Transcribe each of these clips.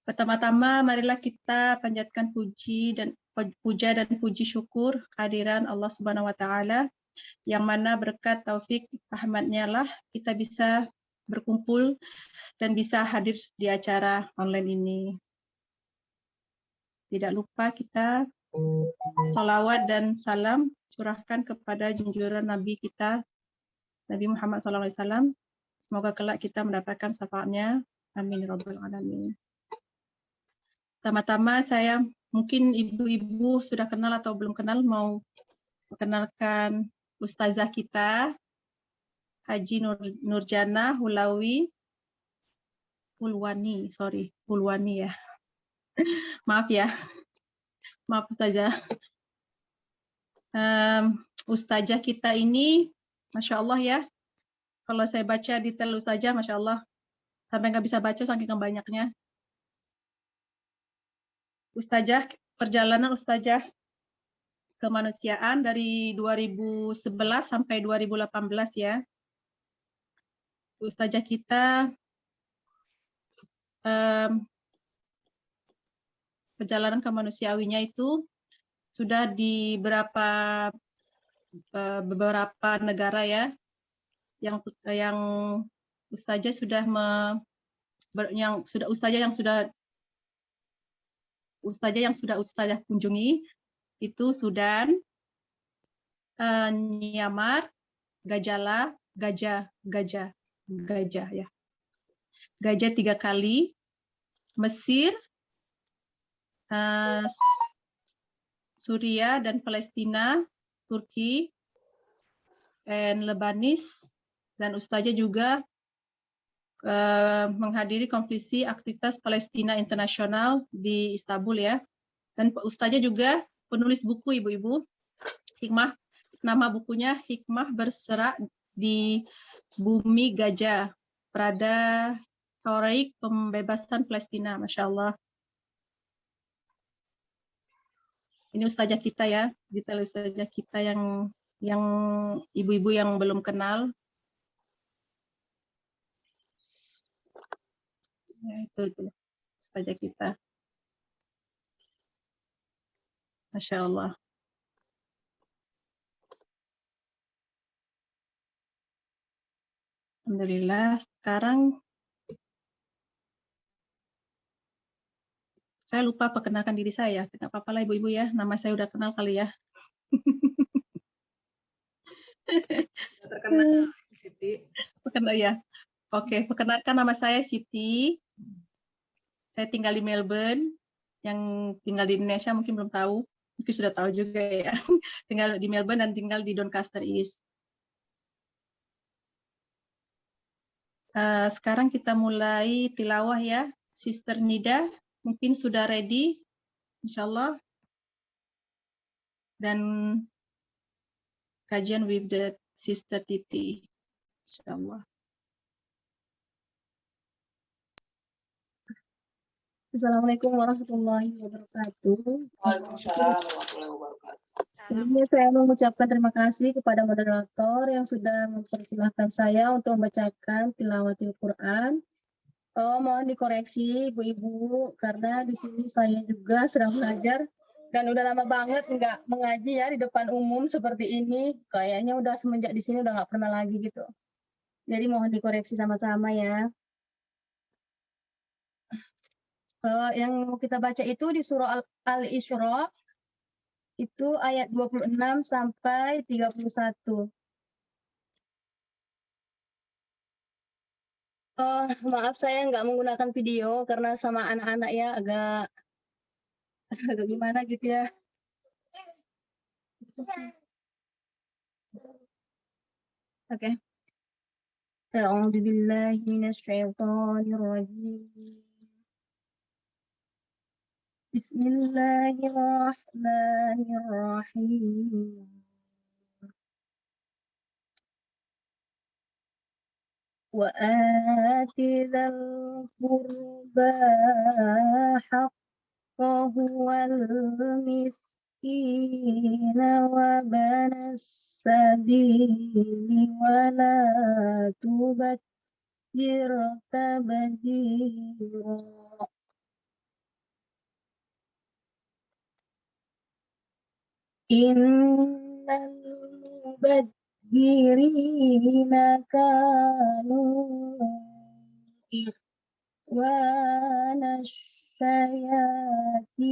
Pertama-tama marilah kita panjatkan puja dan puji syukur kehadiran Allah Subhanahu wa taala yang mana berkat taufik rahmatnya lah kita bisa berkumpul dan bisa hadir di acara online ini. Tidak lupa kita salawat dan salam curahkan kepada junjungan Nabi kita, Nabi Muhammad SAW. Semoga kelak kita mendapatkan syafaatnya. Amin ya rabbal alamin. Pertama-tama saya mungkin ibu-ibu sudah kenal atau belum kenal, mau perkenalkan ustazah kita, Haji Nurjana Hulwani ya. Maaf ya. Maaf ustazah. Ustazah kita ini, Masya Allah ya. Kalau saya baca detail ustazah, Masya Allah. Sampai nggak bisa baca saking banyaknya. Ustazah, perjalanan ustazah kemanusiaan dari 2011 sampai 2018 ya. Ustazah kita perjalanan kemanusiawinya itu sudah di beberapa negara ya, yang ustazah sudah ustazah kunjungi itu Sudan, Myanmar, Gajah ya. Gajah 3 kali, Mesir, Suriah dan Palestina, Turki, dan Lebanis, dan ustazah juga menghadiri konferensi aktivitas Palestina Internasional di Istanbul ya. Dan ustazah juga penulis buku ibu-ibu. Hikmah, nama bukunya Hikmah Berserak di Bumi Gajah, Prada Tauraik Pembebasan Palestina, Masya Allah. Ini ustazah kita ya, detail ustazah kita yang ibu-ibu yang belum kenal. Ya, itu ustazah kita. Masya Allah. Alhamdulillah. Sekarang saya lupa perkenalkan diri saya. Tidak apa-apa lah ibu-ibu ya. Nama saya udah kenal kali ya. Terkenal Siti. Perkenal ya. Oke, perkenalkan nama saya Siti. Saya tinggal di Melbourne. Yang tinggal di Indonesia mungkin belum tahu. Mungkin sudah tahu juga ya. Tinggal di Melbourne dan tinggal di Doncaster East. Sekarang kita mulai tilawah ya. Sister Nida mungkin sudah ready, insya Allah. Dan kajian with the Sister Titi, insya Allah. Assalamualaikum warahmatullahi wabarakatuh. Waalaikumsalam warahmatullahi wabarakatuh. Sebelumnya saya mengucapkan terima kasih kepada moderator yang sudah mempersilahkan saya untuk membacakan tilawatil Quran. Mohon dikoreksi ibu-ibu karena di sini saya juga sedang belajar dan udah lama banget nggak mengaji ya di depan umum seperti ini. Kayaknya udah semenjak di sini udah nggak pernah lagi gitu. Jadi mohon dikoreksi sama-sama ya. Yang mau kita baca itu di surah Al-Isra itu ayat 26 sampai 31. Maaf saya nggak menggunakan video karena sama anak-anak ya agak gimana gitu ya. Oke. A'udzu billahi minasyaitonir rajim. Bismillahirrahmanirrahim. وآت ذا القربى حقه والمسكين وابن السبيل ولا تبذر تبذيرا Innal mubadzirina kanu ikhwana syayatin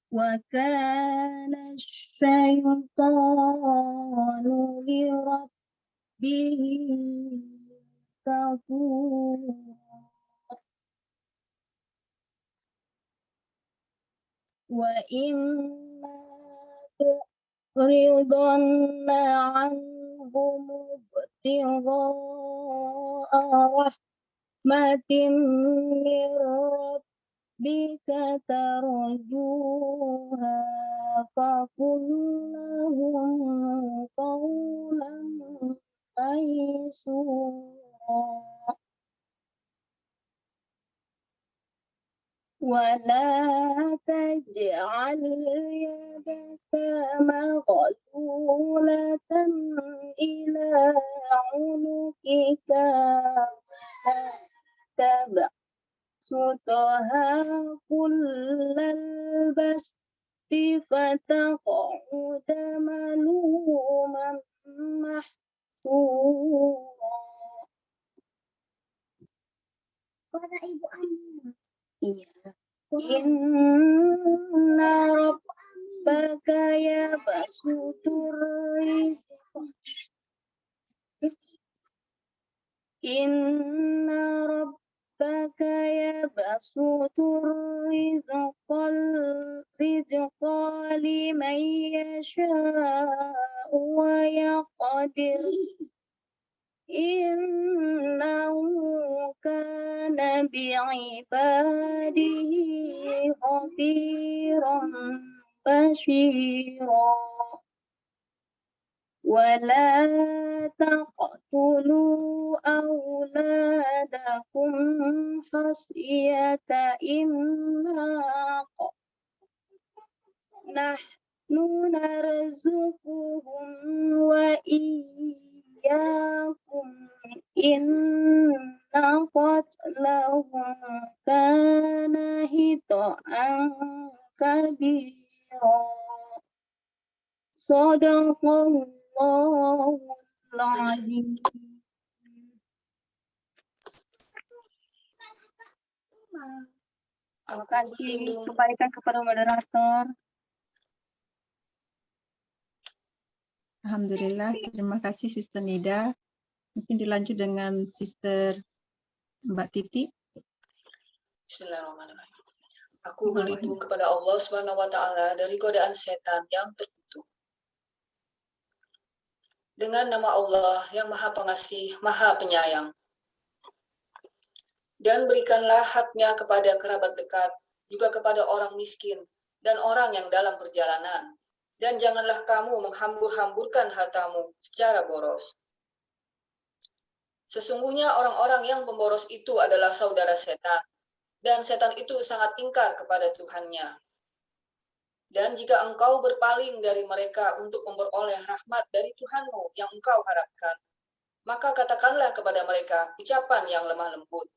wa kana syaitanu lirabbihi kafura. Wa imma tu'ridanna anhum ibtigha'a rahmatin min rabbika tarjuha faqul lahum qawlan maysura. ولا تجعل يدك مغلولة إلى عنقك ولا تبسطها كل البسط فتقعد ملوما محسورا. Kata Ibu Ani. Iya. Inna rabbaka yabsutur rizqa. Inna rabbaka yabsutur rizqa liman yasha'u wa yaqdir. Innahu kana bi'ibadihi khabiran basira. Wala taqtulu awladakum khasyata imlaq. Nahnu narzuquhum wa iyyakum inna qatlahum kana hita'an kabira. Sadaqallahul azim. Terima kasih. Kembalikan kepada moderator. Alhamdulillah, terima kasih Sister Nida. Mungkin dilanjut dengan Sister Mbak Titi. Bismillahirrahmanirrahim. Aku berlindung kepada Allah Subhanahu wa taala dari godaan setan yang terkutuk. Dengan nama Allah yang Maha Pengasih, Maha Penyayang. Dan berikanlah haknya kepada kerabat dekat, juga kepada orang miskin dan orang yang dalam perjalanan. Dan janganlah kamu menghambur-hamburkan hartamu secara boros. Sesungguhnya orang-orang yang pemboros itu adalah saudara setan, dan setan itu sangat ingkar kepada Tuhannya. Dan jika engkau berpaling dari mereka untuk memperoleh rahmat dari Tuhanmu yang engkau harapkan, maka katakanlah kepada mereka ucapan yang lemah lembut.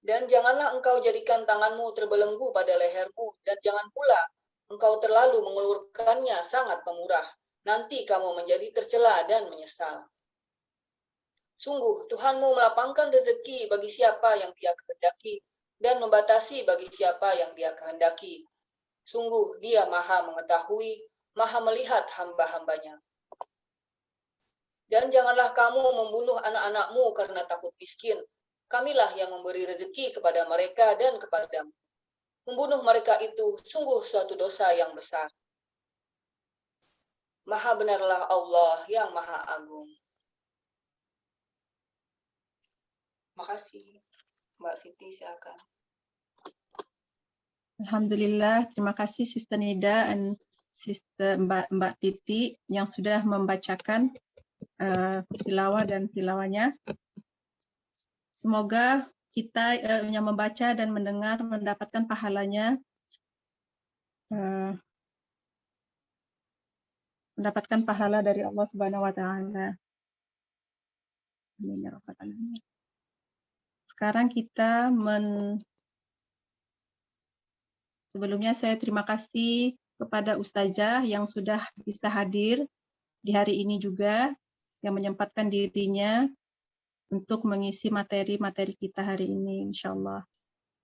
Dan janganlah engkau jadikan tanganmu terbelenggu pada lehermu, dan jangan pula engkau terlalu mengulurkannya sangat pemurah. Nanti kamu menjadi tercela dan menyesal. Sungguh, Tuhanmu melapangkan rezeki bagi siapa yang Dia kehendaki, dan membatasi bagi siapa yang Dia kehendaki. Sungguh, Dia Maha mengetahui, Maha melihat hamba-hambanya. Dan janganlah kamu membunuh anak-anakmu karena takut miskin. Kamilah yang memberi rezeki kepada mereka dan kepadamu. Membunuh mereka itu sungguh suatu dosa yang besar. Maha benarlah Allah yang Maha Agung. Makasih. Mbak Siti, silakan. Alhamdulillah, terima kasih Sister Nida dan Sister Mbak Titi yang sudah membacakan tilawah dan tilawahnya. Semoga kita yang membaca dan mendengar mendapatkan pahalanya, mendapatkan pahala dari Allah Subhanahu wa taala. Amin ya rabbal alamin. sekarang kita sebelumnya saya terima kasih kepada Ustazah yang sudah bisa hadir di hari ini juga, yang menyempatkan dirinya untuk mengisi materi-materi kita hari ini, insya-Allah.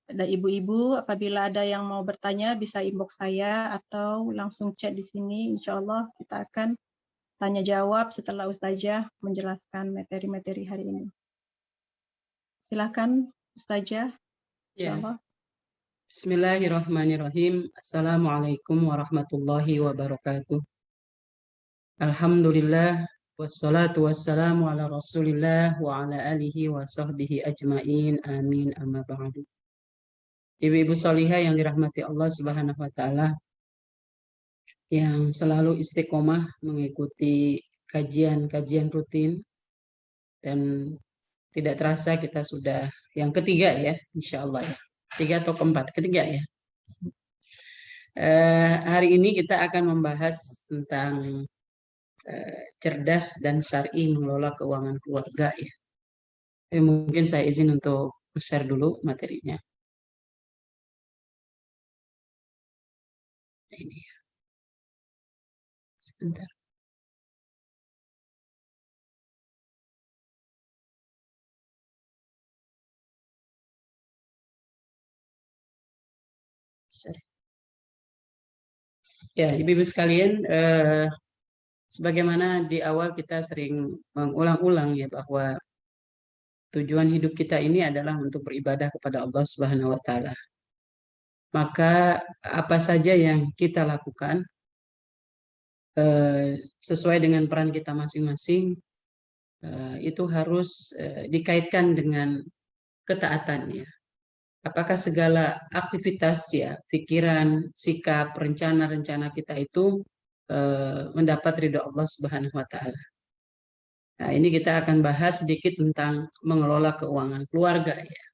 Dan ibu-ibu, apabila ada yang mau bertanya bisa inbox saya atau langsung chat di sini. Insya Allah kita akan tanya jawab setelah Ustazah menjelaskan materi-materi hari ini. Silakan Ustazah. Insya Allah. Bismillahirrahmanirrahim. Assalamualaikum warahmatullahi wabarakatuh. Alhamdulillah wassalatu wassalamu ala Rasulillah wa ala alihi wa sahbihi ajmain. Amin amma ba'du. Ibu-ibu salihah yang dirahmati Allah Subhanahu wa taala, yang selalu istiqomah mengikuti kajian-kajian rutin, dan tidak terasa kita sudah yang ketiga ya, insyaallah ya. 3 atau keempat, ketiga ya. Hari ini kita akan membahas tentang cerdas dan syar'i mengelola keuangan keluarga ya. Mungkin saya izin untuk share dulu materinya. Ini ya. Sebentar. Sorry. Ya, ibu-ibu sekalian, sebagaimana di awal kita sering mengulang-ulang ya, bahwa tujuan hidup kita ini adalah untuk beribadah kepada Allah Subhanahu wa taala. Maka apa saja yang kita lakukan sesuai dengan peran kita masing-masing, itu harus dikaitkan dengan ketaatannya. Apakah segala aktivitas ya, pikiran, sikap, rencana-rencana kita itu mendapat ridho Allah Subhanahu wa taala. Nah, ini kita akan bahas sedikit tentang mengelola keuangan keluarga ya.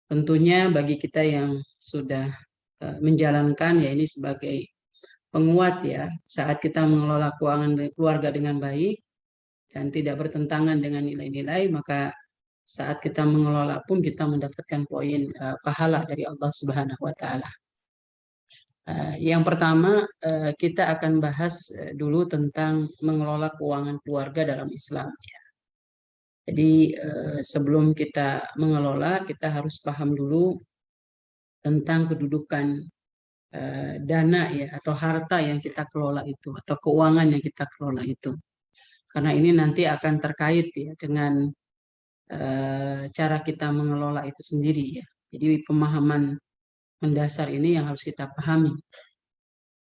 Tentunya bagi kita yang sudah menjalankan ya, ini sebagai penguat ya, saat kita mengelola keuangan keluarga dengan baik dan tidak bertentangan dengan nilai-nilai, maka saat kita mengelola pun kita mendapatkan poin pahala dari Allah Subhanahu wa taala. Yang pertama, kita akan bahas dulu tentang mengelola keuangan keluarga dalam Islam ya. Jadi sebelum kita mengelola, kita harus paham dulu tentang kedudukan dana ya, atau harta yang kita kelola itu, atau keuangan yang kita kelola itu. Karena ini nanti akan terkait ya dengan cara kita mengelola itu sendiri ya. Jadi pemahaman mendasar ini yang harus kita pahami.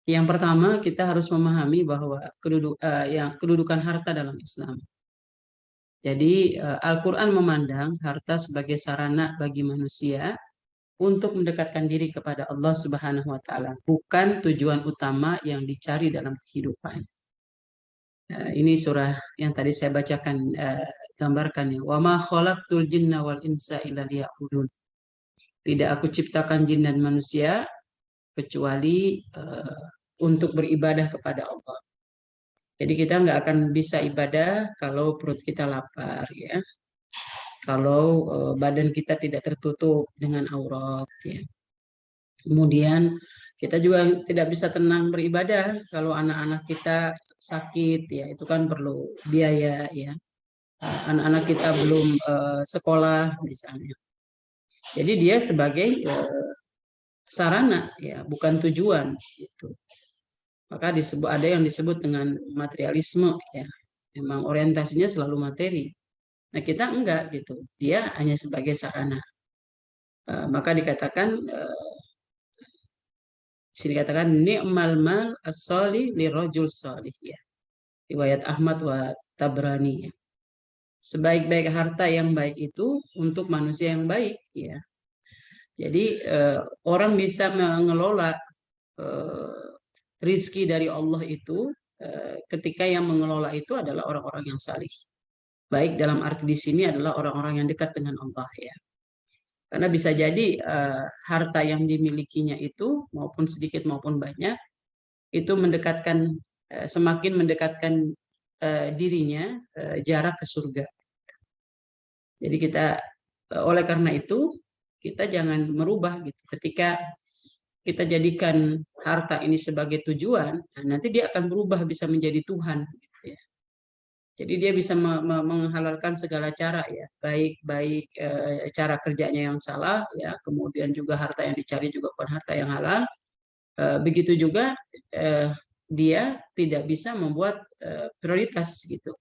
Yang pertama, kita harus memahami bahwa kedudukan harta dalam Islam. Jadi Al-Quran memandang harta sebagai sarana bagi manusia untuk mendekatkan diri kepada Allah Subhanahu wa taala, bukan tujuan utama yang dicari dalam kehidupan. Ini surah yang tadi saya bacakan, gambarkannya. Wa ma khalaqtul jinna wal insa illa liya'budun. Tidak aku ciptakan jin dan manusia kecuali untuk beribadah kepada Allah. Jadi kita nggak akan bisa ibadah kalau perut kita lapar ya. Kalau badan kita tidak tertutup dengan aurat ya. Kemudian kita juga tidak bisa tenang beribadah kalau anak-anak kita sakit ya, itu kan perlu biaya ya. Anak-anak kita belum sekolah misalnya. Jadi dia sebagai sarana ya, bukan tujuan gitu. Maka ada yang disebut dengan materialisme ya. Memang orientasinya selalu materi. Nah, kita enggak gitu. Dia hanya sebagai sarana. Maka dikatakan sini dikatakan ni'mal mal as-salih lirajul salih ya. Riwayat Ahmad wa Tabrani ya. Sebaik-baik harta yang baik itu untuk manusia yang baik ya. Jadi orang bisa mengelola rizki dari Allah itu ketika yang mengelola itu adalah orang-orang yang salih. Baik dalam arti di sini adalah orang-orang yang dekat dengan Allah ya. Karena bisa jadi harta yang dimilikinya itu maupun sedikit maupun banyak itu mendekatkan semakin mendekatkan dirinya jarak ke surga. Jadi kita oleh karena itu kita jangan merubah gitu. Ketika kita jadikan harta ini sebagai tujuan, nah nanti dia akan berubah bisa menjadi Tuhan. Gitu ya. Jadi dia bisa menghalalkan segala cara ya, baik cara kerjanya yang salah ya, kemudian juga harta yang dicari juga bukan harta yang halal. Begitu juga dia tidak bisa membuat prioritas gitu.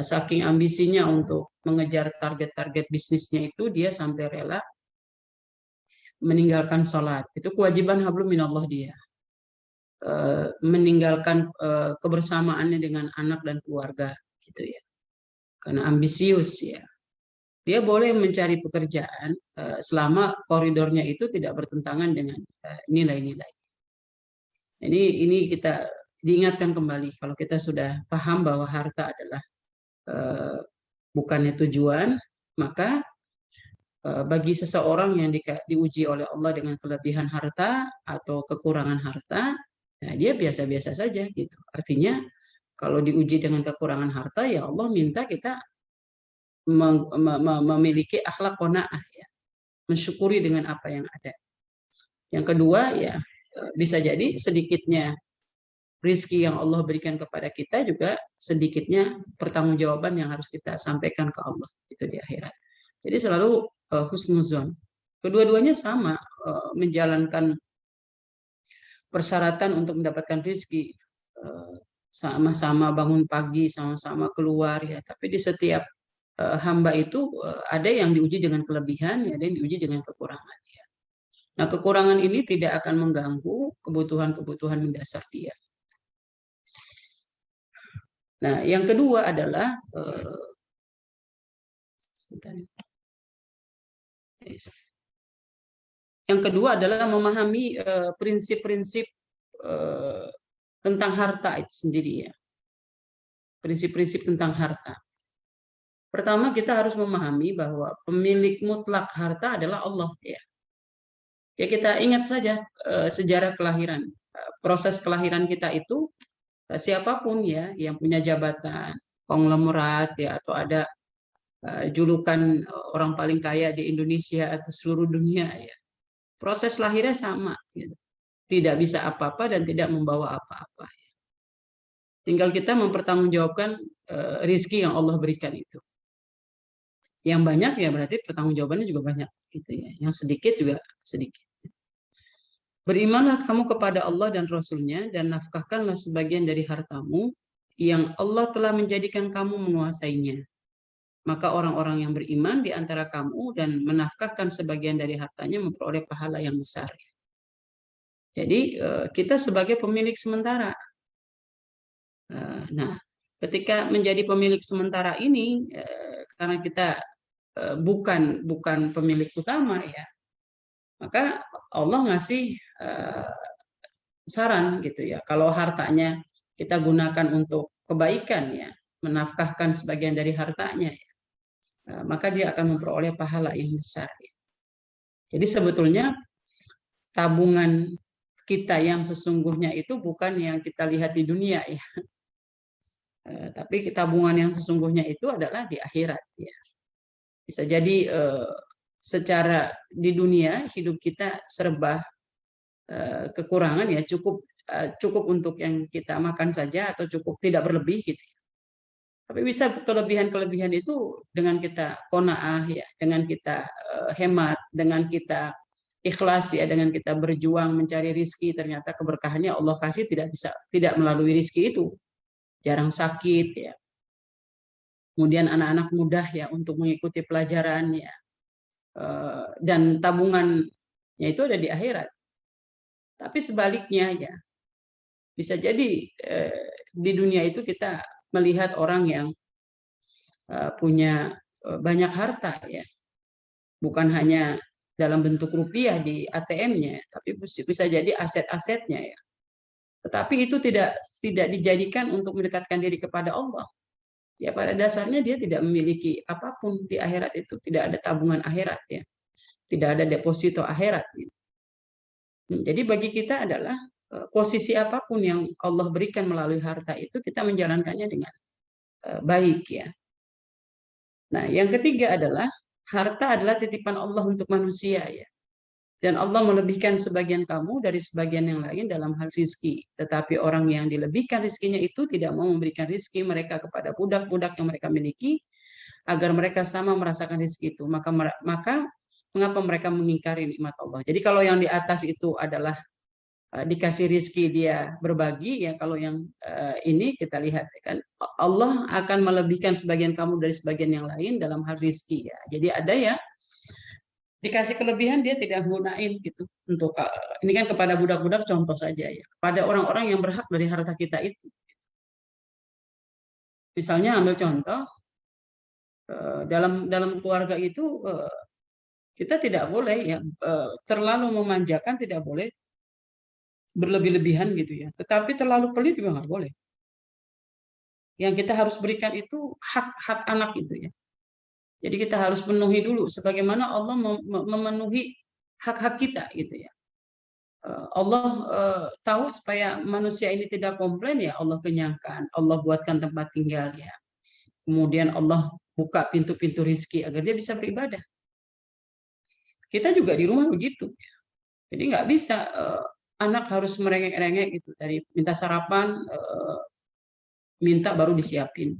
Saking ambisinya untuk mengejar target-target bisnisnya itu dia sampai rela meninggalkan sholat. Itu kewajiban hablum minallah dia. Meninggalkan kebersamaannya dengan anak dan keluarga gitu ya. Karena ambisius ya. Dia boleh mencari pekerjaan selama koridornya itu tidak bertentangan dengan nilai-nilai. Ini kita diingatkan kembali kalau kita sudah paham bahwa harta adalah bukannya tujuan, maka bagi seseorang yang diuji oleh Allah dengan kelebihan harta atau kekurangan harta, nah dia biasa-biasa saja gitu. Artinya kalau diuji dengan kekurangan harta, ya Allah minta kita memiliki akhlak qanaah ya, mensyukuri dengan apa yang ada. Yang kedua ya bisa jadi sedikitnya rizki yang Allah berikan kepada kita juga sedikitnya pertanggungjawaban yang harus kita sampaikan ke Allah itu di akhirat. Jadi selalu husnuzon. Kedua-duanya sama menjalankan persyaratan untuk mendapatkan rizki, sama-sama bangun pagi, sama-sama keluar ya. Tapi di setiap hamba itu ada yang diuji dengan kelebihan, ada yang diuji dengan kekurangan. Ya. Nah kekurangan ini tidak akan mengganggu kebutuhan-kebutuhan mendasar dia. Nah yang kedua adalah memahami prinsip-prinsip tentang harta itu sendiri ya. Prinsip-prinsip tentang harta. Pertama kita harus memahami bahwa pemilik mutlak harta adalah Allah ya. Ya kita ingat saja sejarah kelahiran, proses kelahiran kita itu siapapun ya yang punya jabatan, konglomerat ya atau ada julukan orang paling kaya di Indonesia atau seluruh dunia ya. Proses lahirnya sama gitu. Tidak bisa apa-apa dan tidak membawa apa-apa. Tinggal kita mempertanggungjawabkan rizki yang Allah berikan itu. Yang banyak ya berarti pertanggungjawabannya juga banyak gitu ya. Yang sedikit juga sedikit. Berimanlah kamu kepada Allah dan Rasul-Nya dan nafkahkanlah sebagian dari hartamu yang Allah telah menjadikan kamu menguasainya. Maka orang-orang yang beriman di antara kamu dan menafkahkan sebagian dari hartanya memperoleh pahala yang besar. Jadi kita sebagai pemilik sementara. Nah, ketika menjadi pemilik sementara ini, karena kita bukan pemilik utama ya, maka Allah ngasih saran gitu ya. Kalau hartanya kita gunakan untuk kebaikan ya, menafkahkan sebagian dari hartanya ya, maka dia akan memperoleh pahala yang besar. Jadi sebetulnya tabungan kita yang sesungguhnya itu bukan yang kita lihat di dunia ya, tapi tabungan yang sesungguhnya itu adalah di akhirat ya. Bisa jadi secara di dunia hidup kita serba kekurangan ya, cukup untuk yang kita makan saja atau cukup tidak berlebih gitu. Tapi bisa kelebihan-kelebihan itu dengan kita qanaah ya, dengan kita hemat, dengan kita ikhlas ya, dengan kita berjuang mencari rizki, ternyata keberkahannya Allah kasih tidak melalui rizki itu. Jarang sakit ya. Kemudian anak-anak mudah ya untuk mengikuti pelajaran ya. Dan tabungannya itu ada di akhirat. Tapi sebaliknya ya, bisa jadi di dunia itu kita melihat orang yang punya banyak harta ya, bukan hanya dalam bentuk rupiah di ATM-nya, tapi bisa jadi aset-asetnya ya. Tetapi itu tidak dijadikan untuk mendekatkan diri kepada Allah. Ya pada dasarnya dia tidak memiliki apapun di akhirat itu, tidak ada tabungan akhirat ya, tidak ada deposito akhirat. Gitu. Jadi bagi kita adalah posisi apapun yang Allah berikan melalui harta itu kita menjalankannya dengan baik ya. Nah, yang ketiga adalah harta adalah titipan Allah untuk manusia ya. Dan Allah melebihkan sebagian kamu dari sebagian yang lain dalam hal rizki. Tetapi orang yang dilebihkan rizkinya itu tidak mau memberikan rizki mereka kepada budak-budak yang mereka miliki, agar mereka sama merasakan rizki itu. Maka mengapa mereka mengingkari nikmat Allah? Jadi kalau yang di atas itu adalah dikasih rizki dia berbagi, ya kalau yang ini kita lihat kan Allah akan melebihkan sebagian kamu dari sebagian yang lain dalam hal rizki ya. Jadi ada ya dikasih kelebihan dia tidak gunain gitu untuk ini kan kepada budak-budak contoh saja ya, pada orang-orang yang berhak dari harta kita itu. Misalnya ambil contoh dalam keluarga itu kita tidak boleh ya terlalu memanjakan, tidak boleh berlebih-lebihan gitu ya, tetapi terlalu pelit juga nggak boleh. Yang kita harus berikan itu hak-hak anak itu ya. Jadi kita harus penuhi dulu sebagaimana Allah memenuhi hak-hak kita gitu ya. Allah tahu supaya manusia ini tidak komplain ya, Allah kenyangkan, Allah buatkan tempat tinggal ya. Kemudian Allah buka pintu-pintu rizki agar dia bisa beribadah. Kita juga di rumah begitu. Jadi nggak bisa anak harus merengek-rengek gitu, dari minta sarapan minta baru disiapin,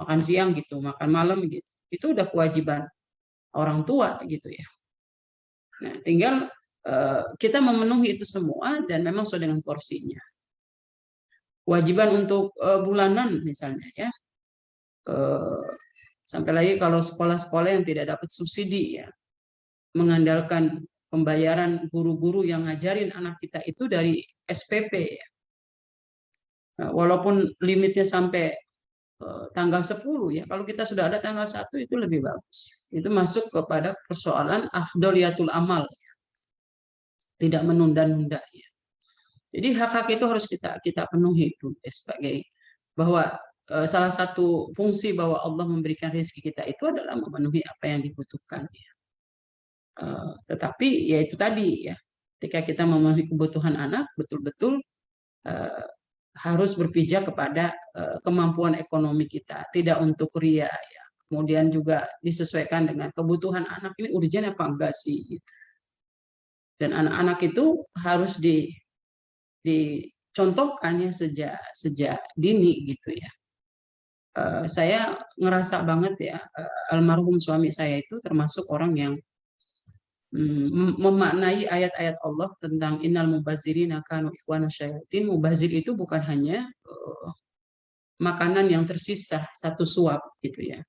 makan siang gitu, makan malam gitu. Itu udah kewajiban orang tua gitu ya. Nah, tinggal kita memenuhi itu semua dan memang sesuai dengan porsinya. Kewajiban untuk bulanan misalnya ya. Sampai lagi kalau sekolah-sekolah yang tidak dapat subsidi ya, mengandalkan pembayaran guru-guru yang ngajarin anak kita itu dari SPP ya. Nah, walaupun limitnya sampai tanggal 10 ya, kalau kita sudah ada tanggal 1 itu lebih bagus. Itu masuk kepada persoalan afdoliyatul amal ya. Tidak menunda-nunda ya. Jadi hak-hak itu harus kita penuhi itu ya, sebagai bahwa salah satu fungsi bahwa Allah memberikan rezeki kita itu adalah memenuhi apa yang dibutuhkan ya. Tetapi ya itu tadi ya, ketika kita memenuhi kebutuhan anak betul-betul harus berpijak kepada kemampuan ekonomi kita, tidak untuk ria ya. Kemudian juga disesuaikan dengan kebutuhan anak ini urgen apa enggak sih gitu. Dan anak-anak itu harus dicontohkan ya sejak dini gitu ya. Saya ngerasa banget ya, almarhum suami saya itu termasuk orang yang memaknai ayat-ayat Allah tentang innal mubazirina kanu ikhwana syayatin. Mubazir itu bukan hanya makanan yang tersisa satu suap gitu ya.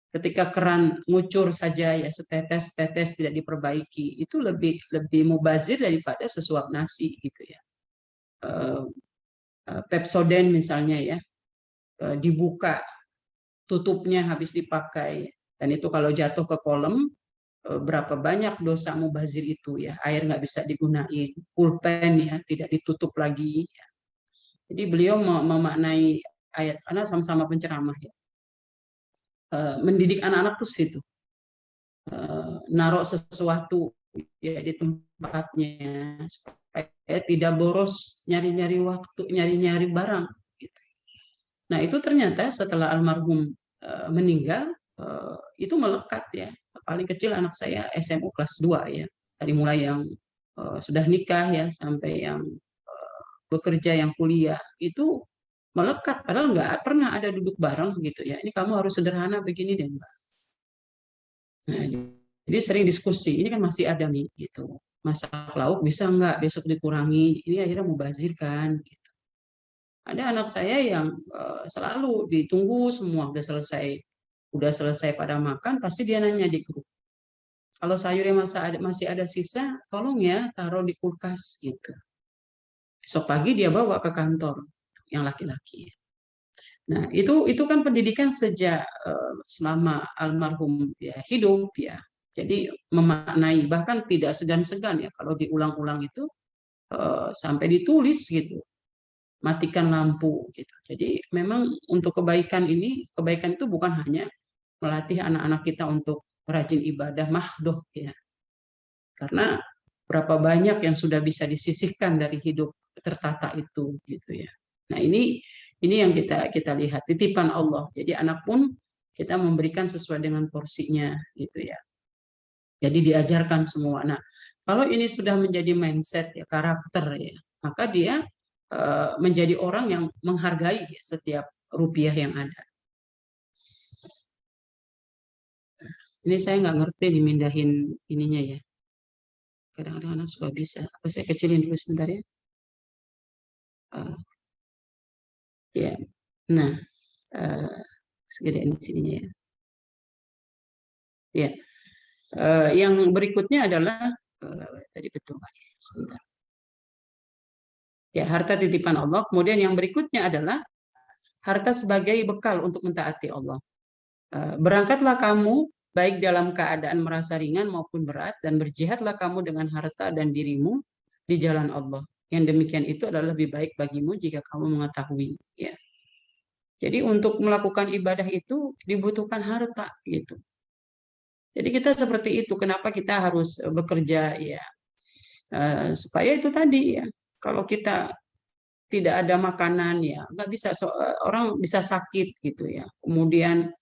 Ketika keran ngucur saja ya setetes-tetes tidak diperbaiki, itu lebih mubazir daripada sesuap nasi gitu ya. Pepsodent misalnya ya, dibuka tutupnya habis dipakai, dan itu kalau jatuh ke kolam berapa banyak dosa mubazir itu ya, air nggak bisa digunain, pulpen ya tidak ditutup lagi ya. Jadi beliau memaknai ayat, anak sama-sama penceramah ya, mendidik anak-anak tuh situ, naruh sesuatu ya di tempatnya supaya tidak boros nyari-nyari waktu, nyari-nyari barang gitu. Nah itu ternyata setelah almarhum meninggal itu melekat ya. Paling kecil anak saya SMU kelas 2 ya, dari mulai yang sudah nikah ya sampai yang bekerja, yang kuliah, itu melekat, padahal nggak pernah ada duduk bareng gitu ya, ini kamu harus sederhana begini deh Mbak. Nah, jadi sering diskusi, ini kan masih ada nih gitu, masak lauk bisa nggak besok dikurangi, ini akhirnya mubazir kan gitu. Ada anak saya yang selalu ditunggu semua udah selesai pada makan, pasti dia nanya di grup, kalau sayurnya masih ada sisa, tolong ya taruh di kulkas gitu. Besok pagi dia bawa ke kantor, yang laki-laki. Nah itu kan pendidikan sejak selama almarhum ya hidup ya. Jadi memaknai, bahkan tidak segan-segan ya kalau diulang-ulang itu sampai ditulis gitu. Matikan lampu gitu. Jadi memang untuk kebaikan itu bukan hanya melatih anak-anak kita untuk rajin ibadah mahdoh ya. Karena berapa banyak yang sudah bisa disisihkan dari hidup tertata itu gitu ya. Nah, ini yang kita lihat titipan Allah. Jadi anak pun kita memberikan sesuai dengan porsinya gitu ya. Jadi diajarkan semua. Nah, kalau ini sudah menjadi mindset ya, karakter ya, maka dia menjadi orang yang menghargai ya, setiap rupiah yang ada. Ini saya nggak ngerti dimindahin ininya ya. Kadang-kadang sudah bisa. Apa saya kecilin dulu sebentar ya. Ya, nah, segedean di sininya ya. Ya, yang berikutnya adalah tadi betul sebentar. Ya, harta titipan Allah. Kemudian yang berikutnya adalah harta sebagai bekal untuk mentaati Allah. Berangkatlah kamu baik dalam keadaan merasa ringan maupun berat, dan berjihadlah kamu dengan harta dan dirimu di jalan Allah. Yang demikian itu adalah lebih baik bagimu jika kamu mengetahui. Ya. Jadi untuk melakukan ibadah itu dibutuhkan harta gitu. Jadi kita seperti itu. Kenapa kita harus bekerja ya? Supaya itu tadi ya. Kalau kita tidak ada makanan ya, nggak bisa orang bisa sakit gitu ya. Kemudian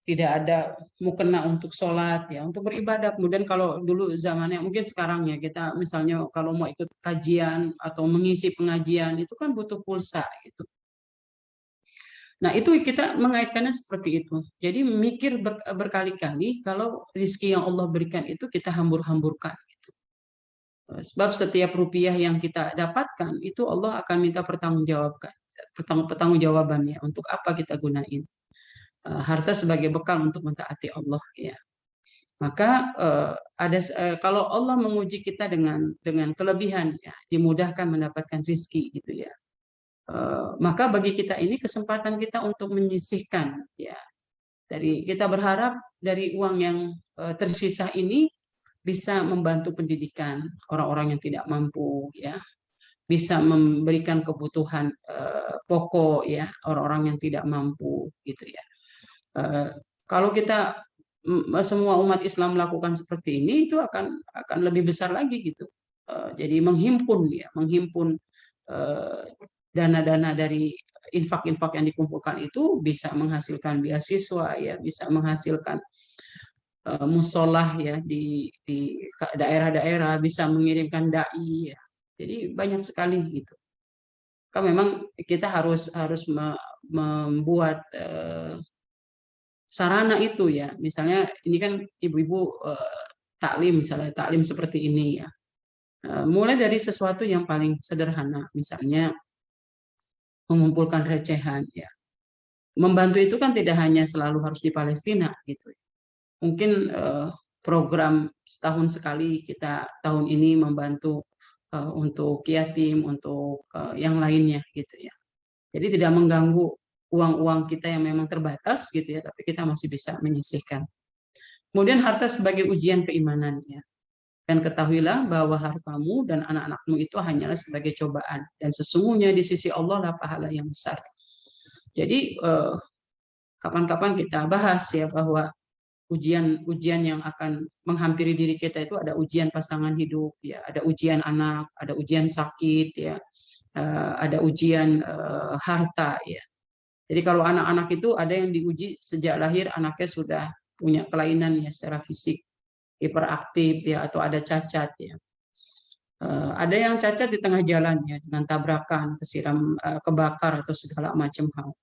tidak ada mukena untuk sholat ya, untuk beribadah. Kemudian kalau dulu zamannya, mungkin sekarang ya kita misalnya kalau mau ikut kajian atau mengisi pengajian itu kan butuh pulsa gitu. Nah itu kita mengaitkannya seperti itu. Jadi mikir berkali-kali kalau rezeki yang Allah berikan itu kita hambur-hamburkan. Gitu. Sebab setiap rupiah yang kita dapatkan itu Allah akan minta pertanggungjawabannya untuk apa kita gunain. Harta sebagai bekal untuk mentaati Allah ya. Maka kalau Allah menguji kita dengan kelebihan ya, dimudahkan mendapatkan rezeki gitu ya. Maka bagi kita ini kesempatan kita untuk menyisihkan ya. Kita berharap dari uang yang tersisa ini bisa membantu pendidikan orang-orang yang tidak mampu ya. Bisa memberikan kebutuhan pokok ya orang-orang yang tidak mampu gitu ya. Kalau kita semua umat Islam melakukan seperti ini itu akan lebih besar lagi gitu. Jadi menghimpun dana-dana dari infak-infak yang dikumpulkan itu bisa menghasilkan beasiswa ya, bisa menghasilkan musolah ya di daerah-daerah, bisa mengirimkan dai ya. Jadi banyak sekali gitu. Kan memang kita harus membuat sarana itu ya, misalnya ini kan ibu-ibu taklim, misalnya taklim seperti ini ya, mulai dari sesuatu yang paling sederhana, misalnya mengumpulkan recehan ya. Membantu itu kan tidak hanya selalu harus di Palestina gitu. Mungkin program setahun sekali kita tahun ini membantu untuk yatim, untuk yang lainnya gitu ya. Jadi tidak mengganggu uang-uang kita yang memang terbatas gitu ya, tapi kita masih bisa menyisihkan. Kemudian harta sebagai ujian keimanan ya. Dan ketahuilah bahwa hartamu dan anak-anakmu itu hanyalah sebagai cobaan, dan sesungguhnya di sisi Allah lah pahala yang besar. Jadi kapan-kapan kita bahas ya bahwa ujian yang akan menghampiri diri kita itu ada ujian pasangan hidup ya, ada ujian anak, ada ujian sakit ya, ada ujian harta ya. Jadi kalau anak-anak itu ada yang diuji sejak lahir, anaknya sudah punya kelainan ya secara fisik, hiperaktif ya, atau ada cacat ya. Ada yang cacat di tengah jalan ya, dengan tabrakan, kesiram, kebakar atau segala macam hal.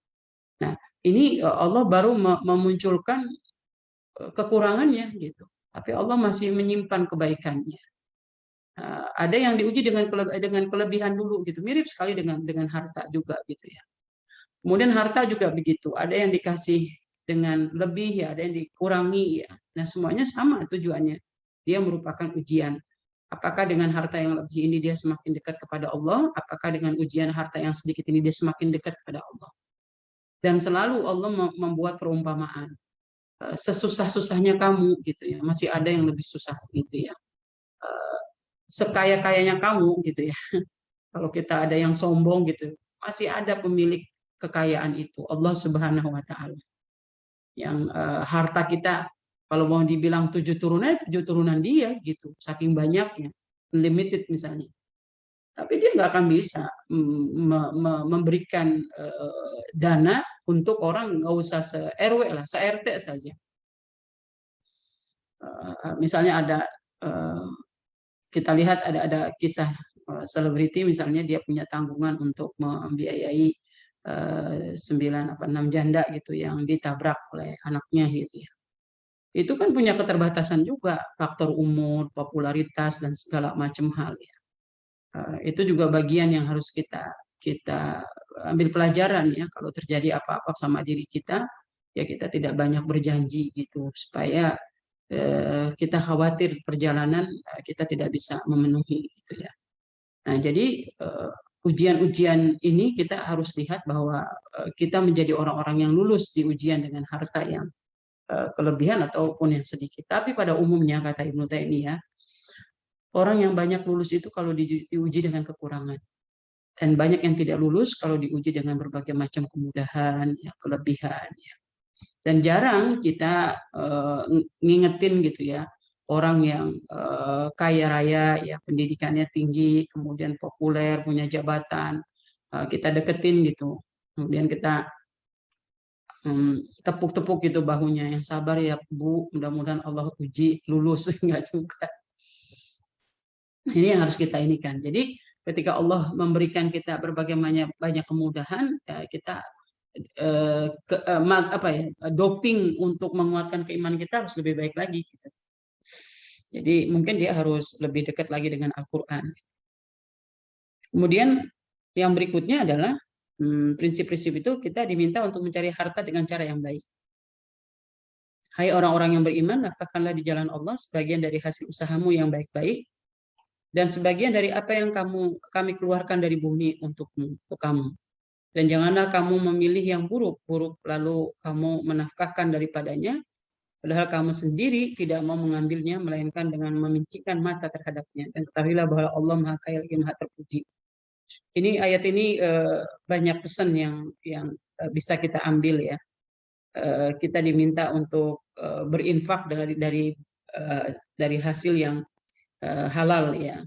Nah ini Allah baru memunculkan kekurangannya gitu, tapi Allah masih menyimpan kebaikannya. Ada yang diuji dengan kelebihan dulu gitu, mirip sekali dengan harta juga gitu ya. Kemudian harta juga begitu, ada yang dikasih dengan lebih ya, ada yang dikurangi ya. Nah semuanya sama tujuannya, dia merupakan ujian. Apakah dengan harta yang lebih ini dia semakin dekat kepada Allah, apakah dengan ujian harta yang sedikit ini dia semakin dekat kepada Allah. Dan selalu Allah membuat perumpamaan, sesusah-susahnya kamu gitu ya, masih ada yang lebih susah gitu ya. Sekaya-kayanya kamu gitu ya, kalau kita ada yang sombong gitu, masih ada pemilik kekayaan itu, Allah Subhanahu wa Ta'ala. Yang harta kita kalau mau dibilang 7 turunan dia gitu, saking banyaknya, unlimited misalnya. Tapi dia nggak akan bisa memberikan dana untuk orang nggak usah se-RW lah, se-RT saja. Misalnya ada kita lihat ada kisah selebriti misalnya dia punya tanggungan untuk membiayai 9 apa 6 janda gitu yang ditabrak oleh anaknya gitu ya. Itu kan punya keterbatasan juga, faktor umur, popularitas dan segala macam hal ya. Itu juga bagian yang harus kita ambil pelajaran ya, kalau terjadi apa-apa sama diri kita ya kita tidak banyak berjanji gitu supaya kita khawatir perjalanan kita tidak bisa memenuhi gitu ya. Nah, jadi ujian-ujian ini kita harus lihat bahwa kita menjadi orang-orang yang lulus di ujian dengan harta yang kelebihan ataupun yang sedikit. Tapi pada umumnya kata Ibnu Taimiyah, orang yang banyak lulus itu kalau diuji dengan kekurangan. Dan banyak yang tidak lulus kalau diuji dengan berbagai macam kemudahan, ya, kelebihan. Ya. Dan jarang kita ngingetin gitu ya, orang yang kaya raya, ya pendidikannya tinggi, kemudian populer, punya jabatan, kita deketin gitu. Kemudian kita tepuk-tepuk gitu bahunya, yang sabar ya Bu, mudah-mudahan Allah uji lulus. Enggak juga. Ini yang harus kita ini kan. Jadi ketika Allah memberikan kita berbagai banyak kemudahan, ya kita doping untuk menguatkan keimanan kita harus lebih baik lagi. Gitu. Jadi mungkin dia harus lebih dekat lagi dengan Al-Quran. Kemudian yang berikutnya adalah prinsip-prinsip itu kita diminta untuk mencari harta dengan cara yang baik. Hai orang-orang yang beriman, nafkahkanlah di jalan Allah sebagian dari hasil usahamu yang baik-baik dan sebagian dari apa yang kami keluarkan dari bumi untuk kamu. Dan janganlah kamu memilih yang buruk-buruk lalu kamu menafkahkan daripadanya, padahal kamu sendiri tidak mau mengambilnya melainkan dengan memincingkan mata terhadapnya. Dan ketahuilah bahwa Allah Maha Kaya lagi Maha Terpuji. Ini ayat ini banyak pesan yang bisa kita ambil ya. Kita diminta untuk berinfak dari hasil yang halal ya.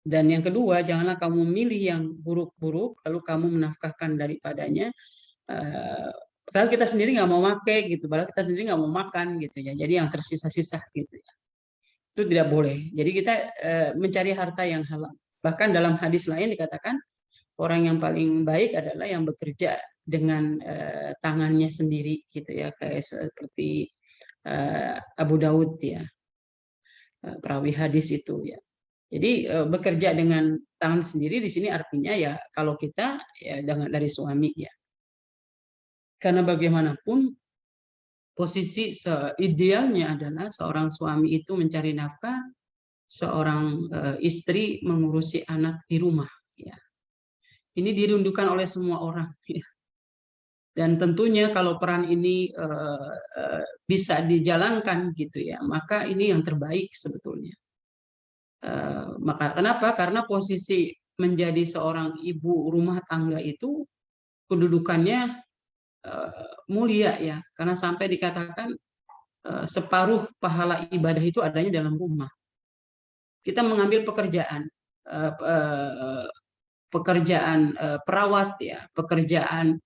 Dan yang kedua, janganlah kamu memilih yang buruk-buruk lalu kamu menafkahkan daripadanya. Padahal kita sendiri nggak mau pakai gitu, padahal kita sendiri nggak mau makan gitu ya. Jadi yang tersisa-sisa gitu ya. Itu tidak boleh. Jadi kita mencari harta yang halal. Bahkan dalam hadis lain dikatakan orang yang paling baik adalah yang bekerja dengan tangannya sendiri gitu ya, kayak seperti Abu Daud ya, perawi hadis itu ya. Jadi bekerja dengan tangan sendiri di sini artinya ya kalau kita ya dari suami ya. Karena bagaimanapun posisi idealnya adalah seorang suami itu mencari nafkah, seorang istri mengurusi anak di rumah. Ya. Ini dirindukan oleh semua orang. Ya. Dan tentunya kalau peran ini bisa dijalankan gitu ya, maka ini yang terbaik sebetulnya. Maka kenapa? Karena posisi menjadi seorang ibu rumah tangga itu kedudukannya mulia ya, karena sampai dikatakan separuh pahala ibadah itu adanya dalam rumah. Kita mengambil pekerjaan perawat ya, pekerjaan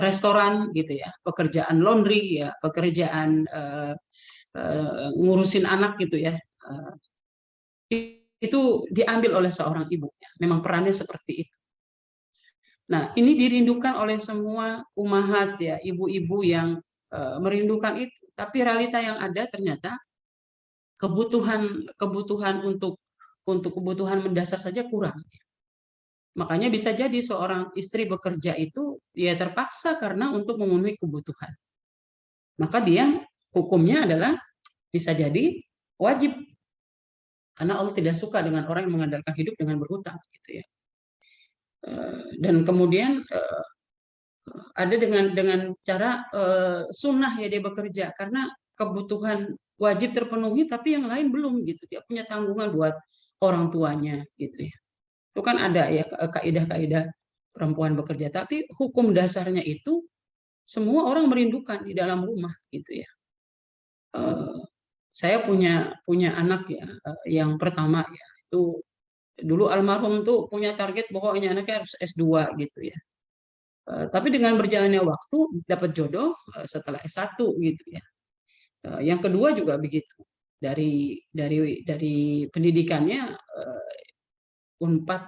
restoran gitu ya, pekerjaan laundry ya, pekerjaan ngurusin anak gitu ya, itu diambil oleh seorang ibu. Memang perannya seperti itu. Nah, ini dirindukan oleh semua umahat ya, ibu-ibu yang merindukan itu. Tapi realita yang ada ternyata kebutuhan untuk kebutuhan mendasar saja kurang. Makanya bisa jadi seorang istri bekerja itu ya terpaksa karena untuk memenuhi kebutuhan. Maka dia hukumnya adalah bisa jadi wajib. Karena Allah tidak suka dengan orang yang mengandalkan hidup dengan berhutang gitu ya. Dan kemudian ada dengan cara sunnah ya dia bekerja karena kebutuhan wajib terpenuhi tapi yang lain belum gitu, dia punya tanggungan buat orang tuanya gitu ya. Itu kan ada ya kaidah-kaidah perempuan bekerja, tapi hukum dasarnya itu semua orang merindukan di dalam rumah gitu ya. Saya punya anak ya yang pertama ya itu Dulu almarhum tuh punya target pokoknya anaknya harus S2 gitu ya. Tapi dengan berjalannya waktu dapat jodoh setelah S1 gitu ya. Yang kedua juga begitu. Dari pendidikannya Unpad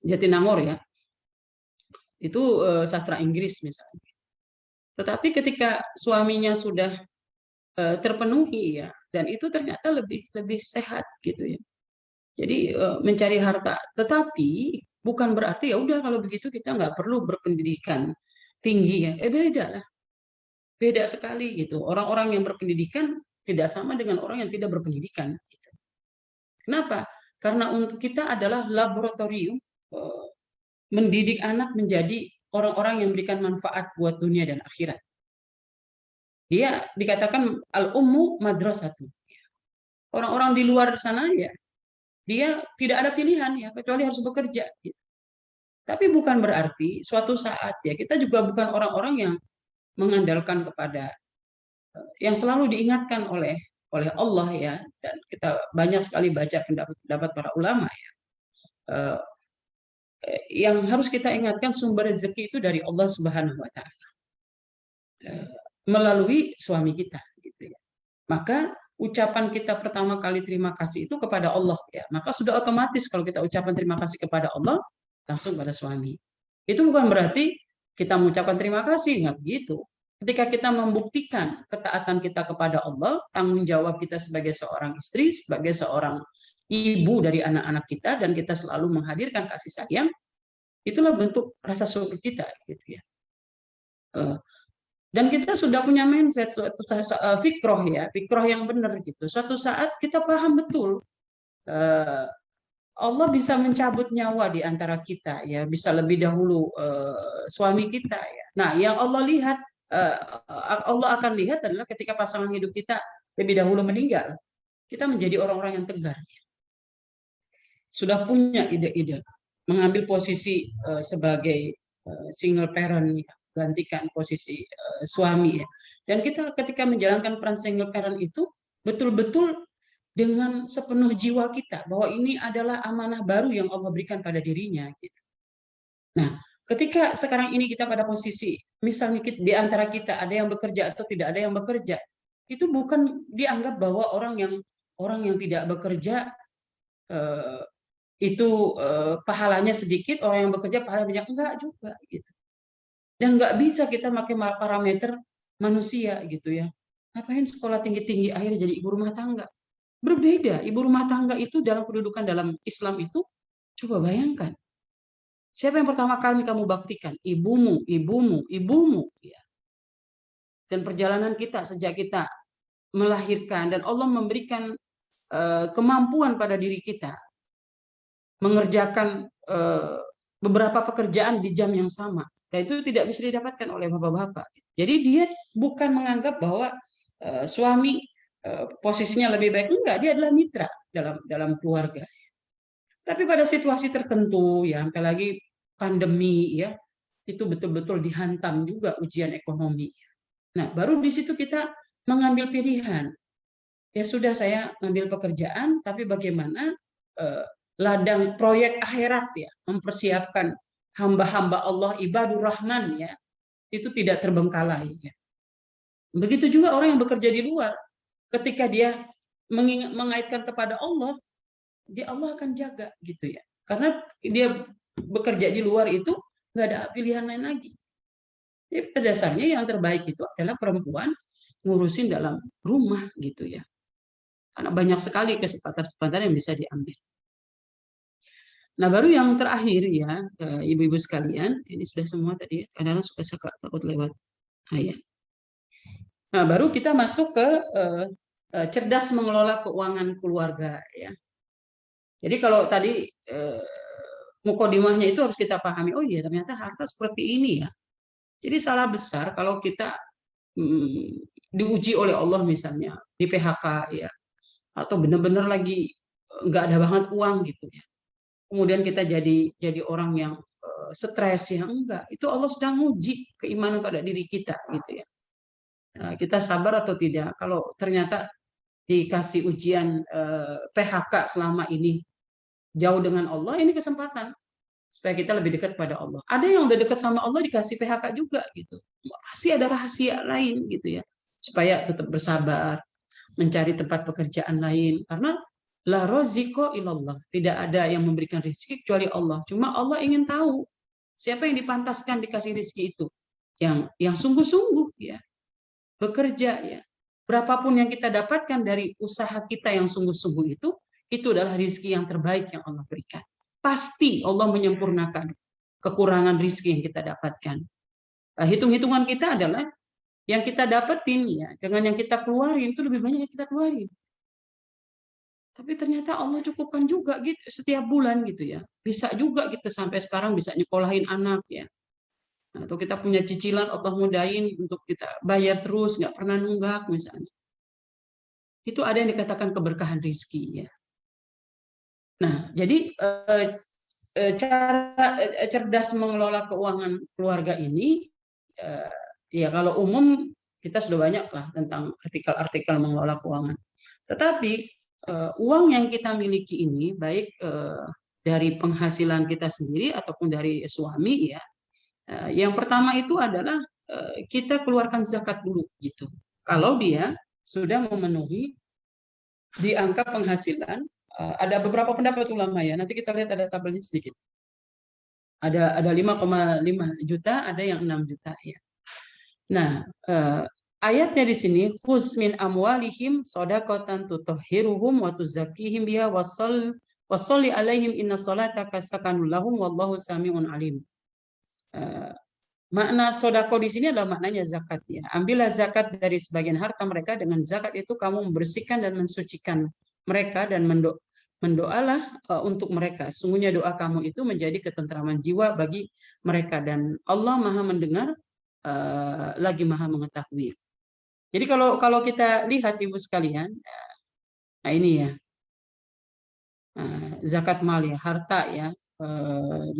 Jatinangor ya. Itu sastra Inggris misalnya. Tetapi ketika suaminya sudah terpenuhi ya, dan itu ternyata lebih sehat gitu ya. Jadi mencari harta, tetapi bukan berarti ya udah kalau begitu kita nggak perlu berpendidikan tinggi ya. Beda lah, beda sekali gitu. Orang-orang yang berpendidikan tidak sama dengan orang yang tidak berpendidikan. Gitu. Kenapa? Karena untuk kita adalah laboratorium mendidik anak menjadi orang-orang yang memberikan manfaat buat dunia dan akhirat. Dia dikatakan al-ummu madrasatu. Orang-orang di luar sana ya, dia tidak ada pilihan ya kecuali harus bekerja. Gitu. Tapi bukan berarti suatu saat ya kita juga bukan orang-orang yang mengandalkan kepada yang selalu diingatkan oleh Allah ya, dan kita banyak sekali baca pendapat para ulama ya. Yang harus kita ingatkan sumber rezeki itu dari Allah Subhanahu wa taala. Melalui suami kita gitu ya. Maka ucapan kita pertama kali terima kasih itu kepada Allah ya. Maka sudah otomatis kalau kita ucapan terima kasih kepada Allah langsung pada suami. Itu bukan berarti kita mengucapkan terima kasih, nggak begitu. Ketika kita membuktikan ketaatan kita kepada Allah, tanggung jawab kita sebagai seorang istri, sebagai seorang ibu dari anak-anak kita, dan kita selalu menghadirkan kasih sayang, itulah bentuk rasa syukur kita gitu ya. Dan kita sudah punya mindset suatu fikroh ya, fikroh yang benar gitu. Suatu saat kita paham betul Allah bisa mencabut nyawa di antara kita ya, bisa lebih dahulu suami kita ya. Nah, yang Allah lihat, Allah akan lihat adalah ketika pasangan hidup kita lebih dahulu meninggal, kita menjadi orang-orang yang tegar, sudah punya ide-ide, mengambil posisi sebagai single parent, gantikan posisi suami ya. Dan kita ketika menjalankan peran single parent itu betul-betul dengan sepenuh jiwa kita bahwa ini adalah amanah baru yang Allah berikan pada dirinya gitu. Nah, ketika sekarang ini kita pada posisi misalnya di antara kita ada yang bekerja atau tidak ada yang bekerja, itu bukan dianggap bahwa orang yang tidak bekerja itu pahalanya sedikit, orang yang bekerja pahalanya banyak, enggak juga gitu. Dan nggak bisa kita pakai parameter manusia gitu ya. Ngapain sekolah tinggi-tinggi akhirnya jadi ibu rumah tangga? Berbeda, ibu rumah tangga itu dalam kedudukan dalam Islam itu, coba bayangkan. Siapa yang pertama kali kamu baktikan? Ibumu, ibumu, ibumu. Ya. Dan perjalanan kita sejak kita melahirkan, dan Allah memberikan kemampuan pada diri kita mengerjakan beberapa pekerjaan di jam yang sama. Dan itu tidak bisa didapatkan oleh bapak-bapak. Jadi dia bukan menganggap bahwa suami posisinya lebih baik, enggak, dia adalah mitra dalam keluarga. Tapi pada situasi tertentu ya, sampai lagi pandemi ya, itu betul-betul dihantam juga ujian ekonomi. Nah, baru di situ kita mengambil pilihan. Ya sudah, saya ngambil pekerjaan, tapi bagaimana ladang proyek akhirat ya, mempersiapkan hamba-hamba Allah, ibadur rahman ya, itu tidak terbengkalai ya. Begitu juga orang yang bekerja di luar, ketika dia mengaitkan kepada Allah, Allah akan jaga gitu ya. Karena dia bekerja di luar itu nggak ada pilihan lain lagi. Jadi pada dasarnya yang terbaik itu adalah perempuan ngurusin dalam rumah gitu ya. Karena banyak sekali kesempatan-kesempatan yang bisa diambil. Nah, baru yang terakhir ya, ibu-ibu sekalian, ini sudah semua tadi, kadang-kadang suka takut lewat ayat. Nah, baru kita masuk ke cerdas mengelola keuangan keluarga ya. Jadi kalau tadi mukadimahnya itu harus kita pahami, oh iya ternyata harta seperti ini ya. Jadi salah besar kalau kita diuji oleh Allah misalnya di PHK ya, atau benar-benar lagi nggak ada banget uang gitu ya. Kemudian kita jadi orang yang stres ya, enggak. Itu Allah sedang uji keimanan pada diri kita gitu ya. Nah, kita sabar atau tidak. Kalau ternyata dikasih ujian PHK selama ini jauh dengan Allah, ini kesempatan supaya kita lebih dekat pada Allah. Ada yang udah dekat sama Allah dikasih PHK juga gitu. Pasti ada rahasia lain gitu ya, supaya tetap bersabar, mencari tempat pekerjaan lain, karena la roziko ilallah, tidak ada yang memberikan rezeki kecuali Allah. Cuma Allah ingin tahu siapa yang dipantaskan dikasih rezeki itu, yang sungguh-sungguh ya bekerja ya. Berapapun yang kita dapatkan dari usaha kita yang sungguh-sungguh itu adalah rezeki yang terbaik yang Allah berikan. Pasti Allah menyempurnakan kekurangan rezeki yang kita dapatkan. Hitung-hitungan kita adalah yang kita dapetin ya dengan yang kita keluarin itu lebih banyak yang kita keluarin. Tapi ternyata Allah cukupkan juga gitu setiap bulan gitu ya. Bisa juga gitu sampai sekarang bisa nyekolahin anak ya. Atau kita punya cicilan Allah mudahin untuk kita bayar terus, nggak pernah nunggak misalnya. Itu ada yang dikatakan keberkahan rezeki ya. Nah, jadi cara cerdas mengelola keuangan keluarga ini ya kalau umum kita sudah banyak lah tentang artikel-artikel mengelola keuangan. Tetapi uang yang kita miliki ini baik dari penghasilan kita sendiri ataupun dari suami ya. Yang pertama itu adalah kita keluarkan zakat dulu gitu. Kalau dia sudah memenuhi di angka penghasilan, ada beberapa pendapat ulama ya. Nanti kita lihat ada tabelnya sedikit. Ada 5,5 juta, ada yang 6 juta ya. Nah, ayatnya di sini khuz min amwalihim shadaqatan tutahhiruhum wa tuzakkihim biha washolli alaihim inna salataka sakanul lahum wallahu samiun alim. Makna sodako di sini adalah maknanya zakat ya. Ambillah zakat dari sebagian harta mereka, dengan zakat itu kamu membersihkan dan mensucikan mereka dan mendoalah untuk mereka. Sungguhnya doa kamu itu menjadi ketentraman jiwa bagi mereka dan Allah Maha mendengar lagi Maha mengetahui. Jadi kalau kita lihat Ibu sekalian, nah ini ya zakat mal ya, harta ya. 85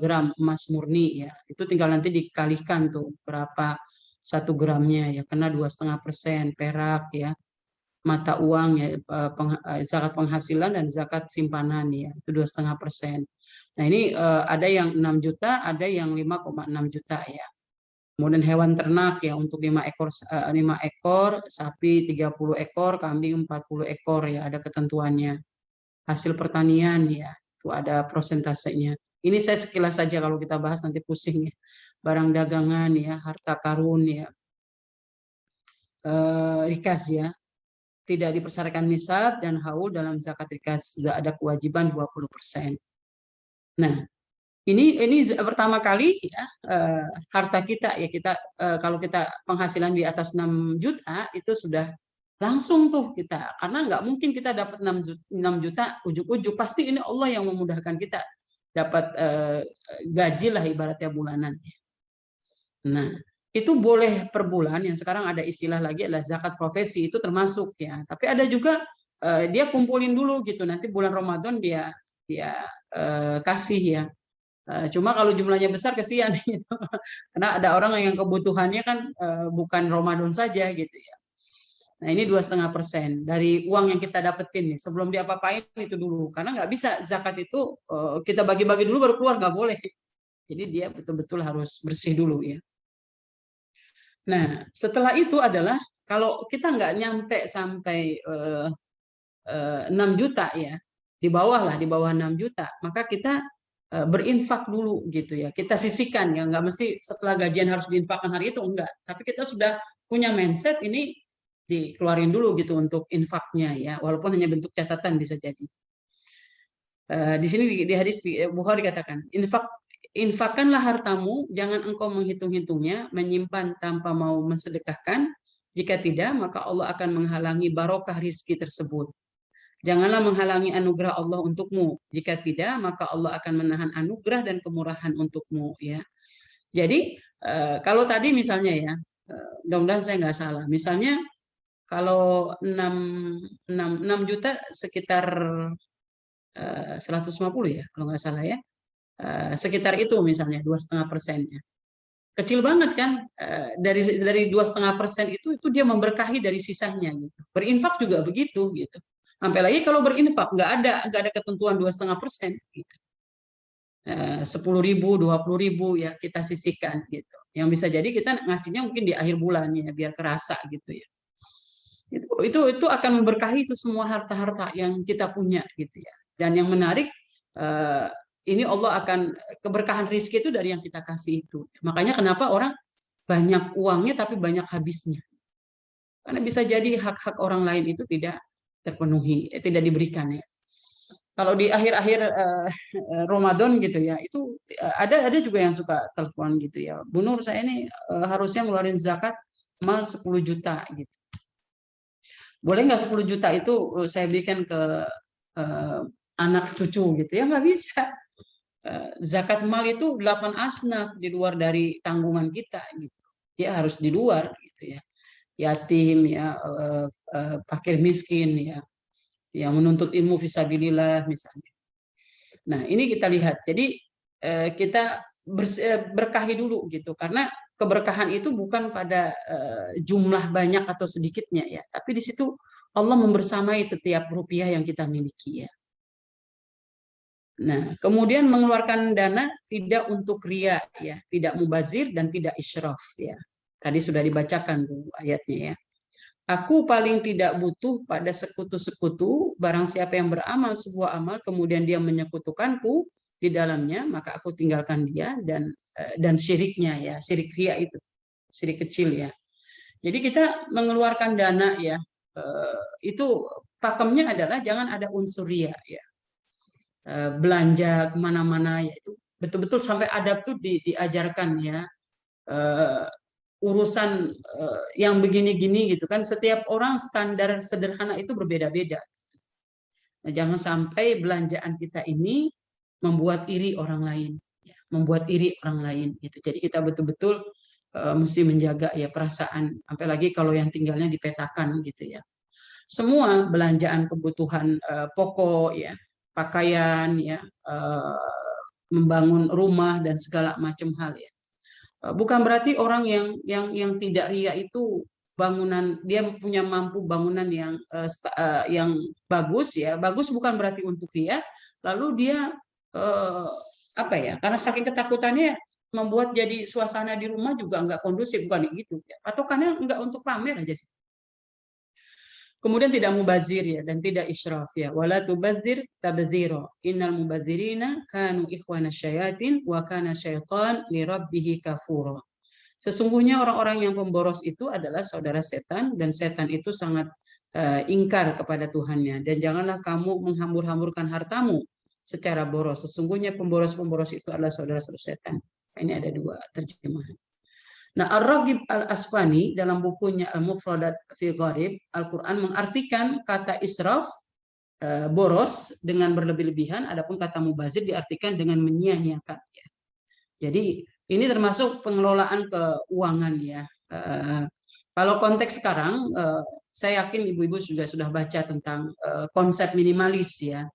gram emas murni ya, itu tinggal nanti dikalikan tuh berapa 1 gramnya ya, kena 2,5% perak ya, mata uang ya, zakat penghasilan dan zakat simpanan ya, itu 2,5%. Nah ini ada yang 6 juta, ada yang 5,6 juta ya. Kemudian hewan ternak ya, untuk 5 ekor sapi, 30 ekor kambing, 40 ekor ya, ada ketentuannya. Hasil pertanian ya, itu ada prosentasenya. Ini saya sekilas saja, kalau kita bahas nanti pusing ya. Barang dagangan ya, harta karun ya, rikas ya, tidak dipersyaratkan nisab dan haul dalam zakat rikas, sudah ada kewajiban 20%. Nah, ini pertama kali ya, harta kita ya, kita kalau kita penghasilan di atas 6 juta itu sudah langsung tuh kita, karena nggak mungkin kita dapat 6 juta ujuk-ujuk, pasti ini Allah yang memudahkan kita dapat gaji lah ibaratnya bulanan. Nah itu boleh per bulan, yang sekarang ada istilah lagi adalah zakat profesi, itu termasuk ya. Tapi ada juga dia kumpulin dulu gitu, nanti bulan Ramadan dia kasih ya. Cuma kalau jumlahnya besar kesian gitu. Karena ada orang yang kebutuhannya kan bukan Ramadan saja gitu ya. Nah ini 2,5% dari uang yang kita dapetin nih, sebelum diapa-apain itu dulu, karena nggak bisa zakat itu kita bagi-bagi dulu baru keluar, nggak boleh. Jadi dia betul-betul harus bersih dulu ya. Nah setelah itu adalah kalau kita nggak nyampe sampai 6 juta ya, di bawah 6 juta, maka kita berinfak dulu gitu ya, kita sisihkan ya, nggak mesti setelah gajian harus diinfakkan hari itu, enggak, tapi kita sudah punya mindset ini dikeluarin dulu gitu untuk infaknya ya, walaupun hanya bentuk catatan bisa jadi. Di sini di hadis Bukhari dikatakan, infakkanlah hartamu, jangan engkau menghitung-hitungnya, menyimpan tanpa mau mensedekahkan, jika tidak maka Allah akan menghalangi barokah rizki tersebut. Janganlah menghalangi anugerah Allah untukmu, jika tidak maka Allah akan menahan anugerah dan kemurahan untukmu ya. Jadi kalau tadi misalnya ya, mudah-mudahan saya nggak salah, misalnya kalau 6 juta sekitar 150 ya, kalau nggak salah ya, sekitar itu misalnya 2,5%-nya. Kecil banget kan, dari 2,5% itu dia memberkahi dari sisanya gitu. Berinfak juga begitu gitu. Sampai lagi kalau berinfak nggak ada ketentuan 2,5%. Gitu. 10.000, 20.000 ya kita sisihkan gitu. Yang bisa jadi kita ngasihnya mungkin di akhir bulan ya biar kerasa gitu ya. Itu akan memberkahi itu semua harta-harta yang kita punya gitu ya. Dan yang menarik ini Allah akan keberkahan rizki itu dari yang kita kasih itu. Makanya kenapa orang banyak uangnya tapi banyak habisnya. Karena bisa jadi hak-hak orang lain itu tidak terpenuhi, tidak diberikan ya. Kalau di akhir-akhir Ramadan gitu ya, itu ada juga yang suka telepon gitu ya. Bu Nur, saya ini harusnya ngeluarin zakat mal 10 juta gitu. Boleh nggak 10 juta itu saya berikan ke anak cucu gitu ya? Nggak bisa. Zakat mal itu 8 asnaf di luar dari tanggungan kita gitu. Ya harus di luar gitu ya. Yatim ya, fakir miskin ya, yang menuntut ilmu fisabilillah misalnya. Nah ini kita lihat. Jadi kita berkahi dulu gitu, karena keberkahan itu bukan pada jumlah banyak atau sedikitnya ya, tapi di situ Allah membersamai setiap rupiah yang kita miliki ya. Nah kemudian mengeluarkan dana tidak untuk ria ya, tidak mubazir dan tidak israf ya. Tadi sudah dibacakan tuh ayatnya ya. Aku paling tidak butuh pada sekutu-sekutu, barang siapa yang beramal sebuah amal, kemudian dia menyekutukanku di dalamnya, maka aku tinggalkan dia dan syiriknya ya, syirik ria itu, syirik kecil ya. Jadi kita mengeluarkan dana ya, itu pakemnya adalah jangan ada unsur ria ya. Belanja kemana-mana ya, itu betul-betul sampai adab tuh diajarkan ya. Urusan yang begini-gini gitu kan, setiap orang standar sederhana itu berbeda-beda. Nah, jangan sampai belanjaan kita ini membuat iri orang lain, ya, membuat iri orang lain gitu. Jadi kita betul-betul mesti menjaga ya perasaan, sampai lagi kalau yang tinggalnya dipetakan gitu ya. Semua belanjaan kebutuhan pokok ya, pakaian ya, membangun rumah dan segala macam hal ya. Bukan berarti orang yang tidak ria itu bangunan dia punya mampu bangunan yang bagus ya. Bagus bukan berarti untuk ria. Lalu dia apa ya? Karena saking ketakutannya membuat jadi suasana di rumah juga nggak kondusif, bukan gitu ya. Atau karena nggak untuk pamer aja sih. Kemudian tidak mubazir ya, dan tidak israf ya. Wala tubazir tabzira. Innal mubazirina kanu ikhwana syayatin wa kana syaitan li rabbih kafura. Sesungguhnya orang-orang yang pemboros itu adalah saudara setan, dan setan itu sangat ingkar kepada Tuhannya. Dan janganlah kamu menghambur-hamburkan hartamu secara boros. Sesungguhnya pemboros-pemboros itu adalah saudara-saudara setan. Ini ada dua terjemahan. Nah, Ar-Raghib Al-Asfani dalam bukunya Al-Mufradat fi Gharib Al-Quran mengartikan kata israf, boros dengan berlebih-lebihan, adapun kata mubazir diartikan dengan menyia-nyiakan ya. Jadi ini termasuk pengelolaan keuangan ya. Kalau konteks sekarang, saya yakin ibu-ibu juga sudah baca tentang konsep minimalis ya.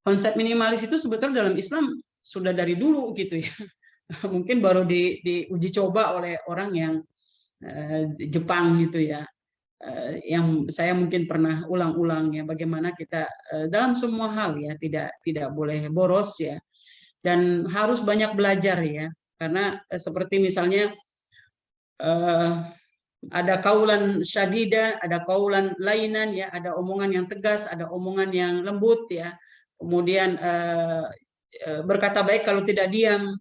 Konsep minimalis itu sebetulnya dalam Islam sudah dari dulu gitu ya. Mungkin baru diuji coba oleh orang yang Jepang gitu ya, yang saya mungkin pernah ulang-ulang ya, bagaimana kita dalam semua hal ya tidak boleh boros ya, dan harus banyak belajar ya, karena seperti misalnya ada kaulan syadida, ada kaulan lainan ya, ada omongan yang tegas, ada omongan yang lembut ya, kemudian berkata baik kalau tidak diam.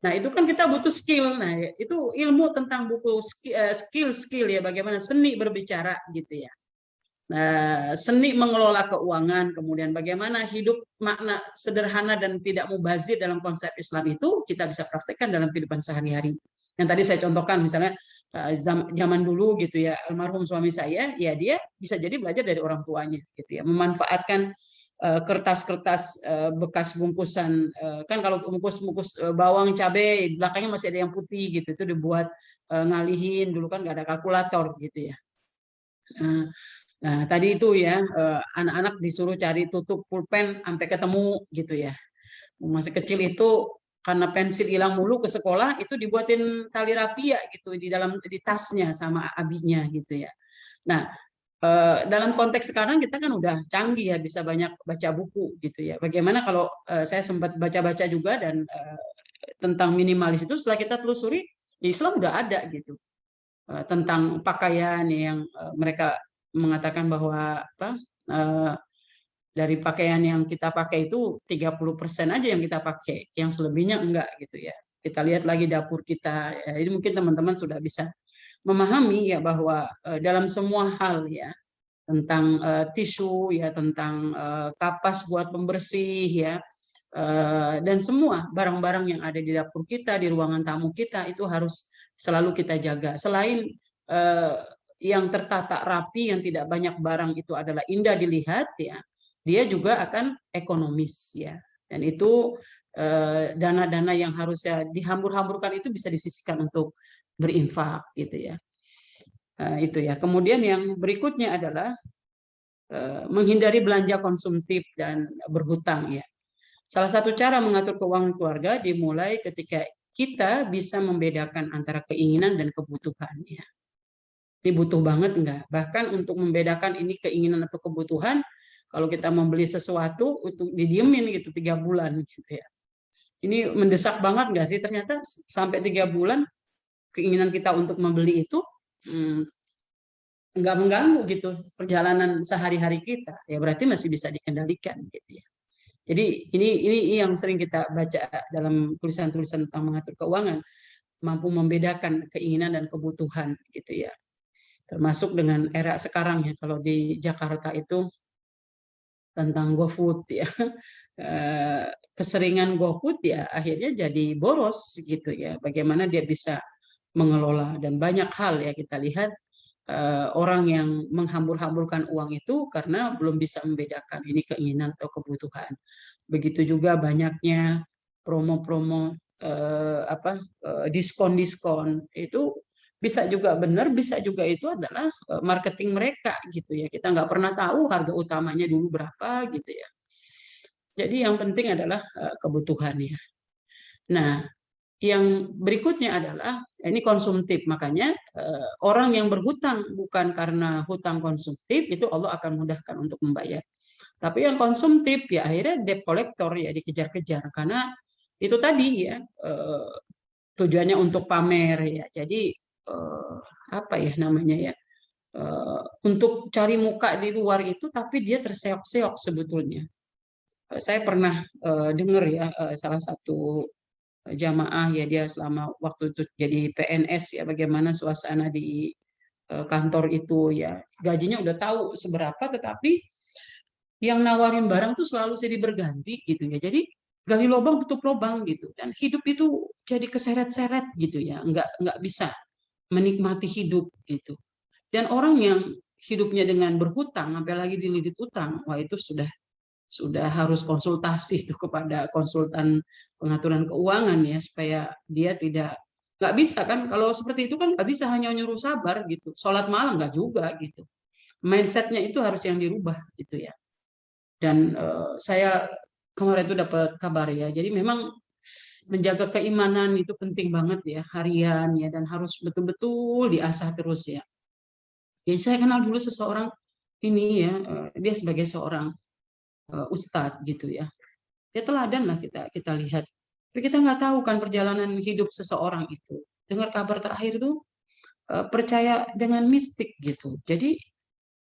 Nah, itu kan kita butuh skill. Nah, itu ilmu tentang buku skill ya, bagaimana seni berbicara gitu ya. Nah, seni mengelola keuangan, kemudian bagaimana hidup makna sederhana dan tidak mubazir dalam konsep Islam itu kita bisa praktekkan dalam kehidupan sehari-hari. Yang tadi saya contohkan misalnya zaman dulu gitu ya, almarhum suami saya, ya dia bisa jadi belajar dari orang tuanya gitu ya, memanfaatkan kertas-kertas bekas bungkusan, kan kalau bungkus bawang cabai belakangnya masih ada yang putih gitu, itu dibuat ngalihin, dulu kan nggak ada kalkulator gitu ya. Nah tadi itu ya, anak-anak disuruh cari tutup pulpen sampai ketemu gitu ya. Masih kecil itu karena pensil hilang mulu ke sekolah, itu dibuatin tali rapia gitu di tasnya sama abinya gitu ya. Nah dalam konteks sekarang kita kan udah canggih ya, bisa banyak baca buku gitu ya. Bagaimana kalau saya sempat baca-baca juga dan tentang minimalis itu setelah kita telusuri di Islam udah ada gitu. Tentang pakaian yang mereka mengatakan bahwa dari pakaian yang kita pakai itu 30% aja yang kita pakai, yang selebihnya enggak gitu ya. Kita lihat lagi dapur kita, ya, ini mungkin teman-teman sudah bisa memahami ya bahwa dalam semua hal ya, tentang tisu ya, tentang kapas buat pembersih ya, dan semua barang-barang yang ada di dapur kita, di ruangan tamu kita itu harus selalu kita jaga. Selain yang tertata rapi, yang tidak banyak barang itu adalah indah dilihat ya, dia juga akan ekonomis ya. Dan itu dana-dana yang harusnya dihambur-hamburkan itu bisa disisihkan untuk berinfak gitu ya. Itu ya. Kemudian yang berikutnya adalah menghindari belanja konsumtif dan berhutang ya. Salah satu cara mengatur keuangan keluarga dimulai ketika kita bisa membedakan antara keinginan dan kebutuhan ya. Ini butuh banget enggak? Bahkan untuk membedakan ini keinginan atau kebutuhan, kalau kita membeli sesuatu untuk didiemin gitu 3 bulan gitu ya. Ini mendesak banget enggak sih? Ternyata sampai 3 bulan keinginan kita untuk membeli itu enggak mengganggu gitu perjalanan sehari-hari kita. Ya berarti masih bisa dikendalikan gitu ya. Jadi ini yang sering kita baca dalam tulisan-tulisan tentang mengatur keuangan, mampu membedakan keinginan dan kebutuhan gitu ya. Termasuk dengan era sekarang ya, kalau di Jakarta itu tentang GoFood ya. Keseringan GoFood ya akhirnya jadi boros gitu ya. Bagaimana dia bisa mengelola, dan banyak hal ya kita lihat orang yang menghambur-hamburkan uang itu karena belum bisa membedakan ini keinginan atau kebutuhan. Begitu juga banyaknya promo-promo diskon-diskon itu bisa juga benar, bisa juga itu adalah marketing mereka gitu ya. Kita nggak pernah tahu harga utamanya dulu berapa gitu ya. Jadi yang penting adalah kebutuhannya. Nah, yang berikutnya adalah ini konsumtif, makanya orang yang berhutang bukan karena hutang konsumtif itu Allah akan mudahkan untuk membayar. Tapi yang konsumtif ya akhirnya debt collector ya, dikejar-kejar karena itu tadi ya tujuannya untuk pamer ya. Jadi apa ya namanya ya, untuk cari muka di luar itu, tapi dia terseok-seok sebetulnya. Saya pernah dengar ya salah satu jamaah ya, dia selama waktu itu jadi PNS ya, bagaimana suasana di kantor itu ya, gajinya udah tahu seberapa tetapi yang nawarin barang tuh selalu silih berganti gitu ya. Jadi gali lubang tutup lubang gitu, dan hidup itu jadi keseret-seret gitu ya, nggak bisa menikmati hidup gitu. Dan orang yang hidupnya dengan berhutang, apalagi dililit utang, wah itu sudah harus konsultasi tuh kepada konsultan pengaturan keuangan ya, supaya dia nggak bisa kan, kalau seperti itu kan nggak bisa hanya nyuruh sabar gitu, sholat malam nggak juga gitu, mindsetnya itu harus yang dirubah gitu ya. Dan saya kemarin itu dapat kabar ya, jadi memang menjaga keimanan itu penting banget ya, harian ya, dan harus betul-betul diasah terus ya. Jadi saya kenal dulu seseorang ini ya, dia sebagai seorang ustadz gitu ya, dia teladan lah kita lihat, tapi kita nggak tahu kan perjalanan hidup seseorang itu. Dengar kabar terakhir tuh percaya dengan mistik gitu. Jadi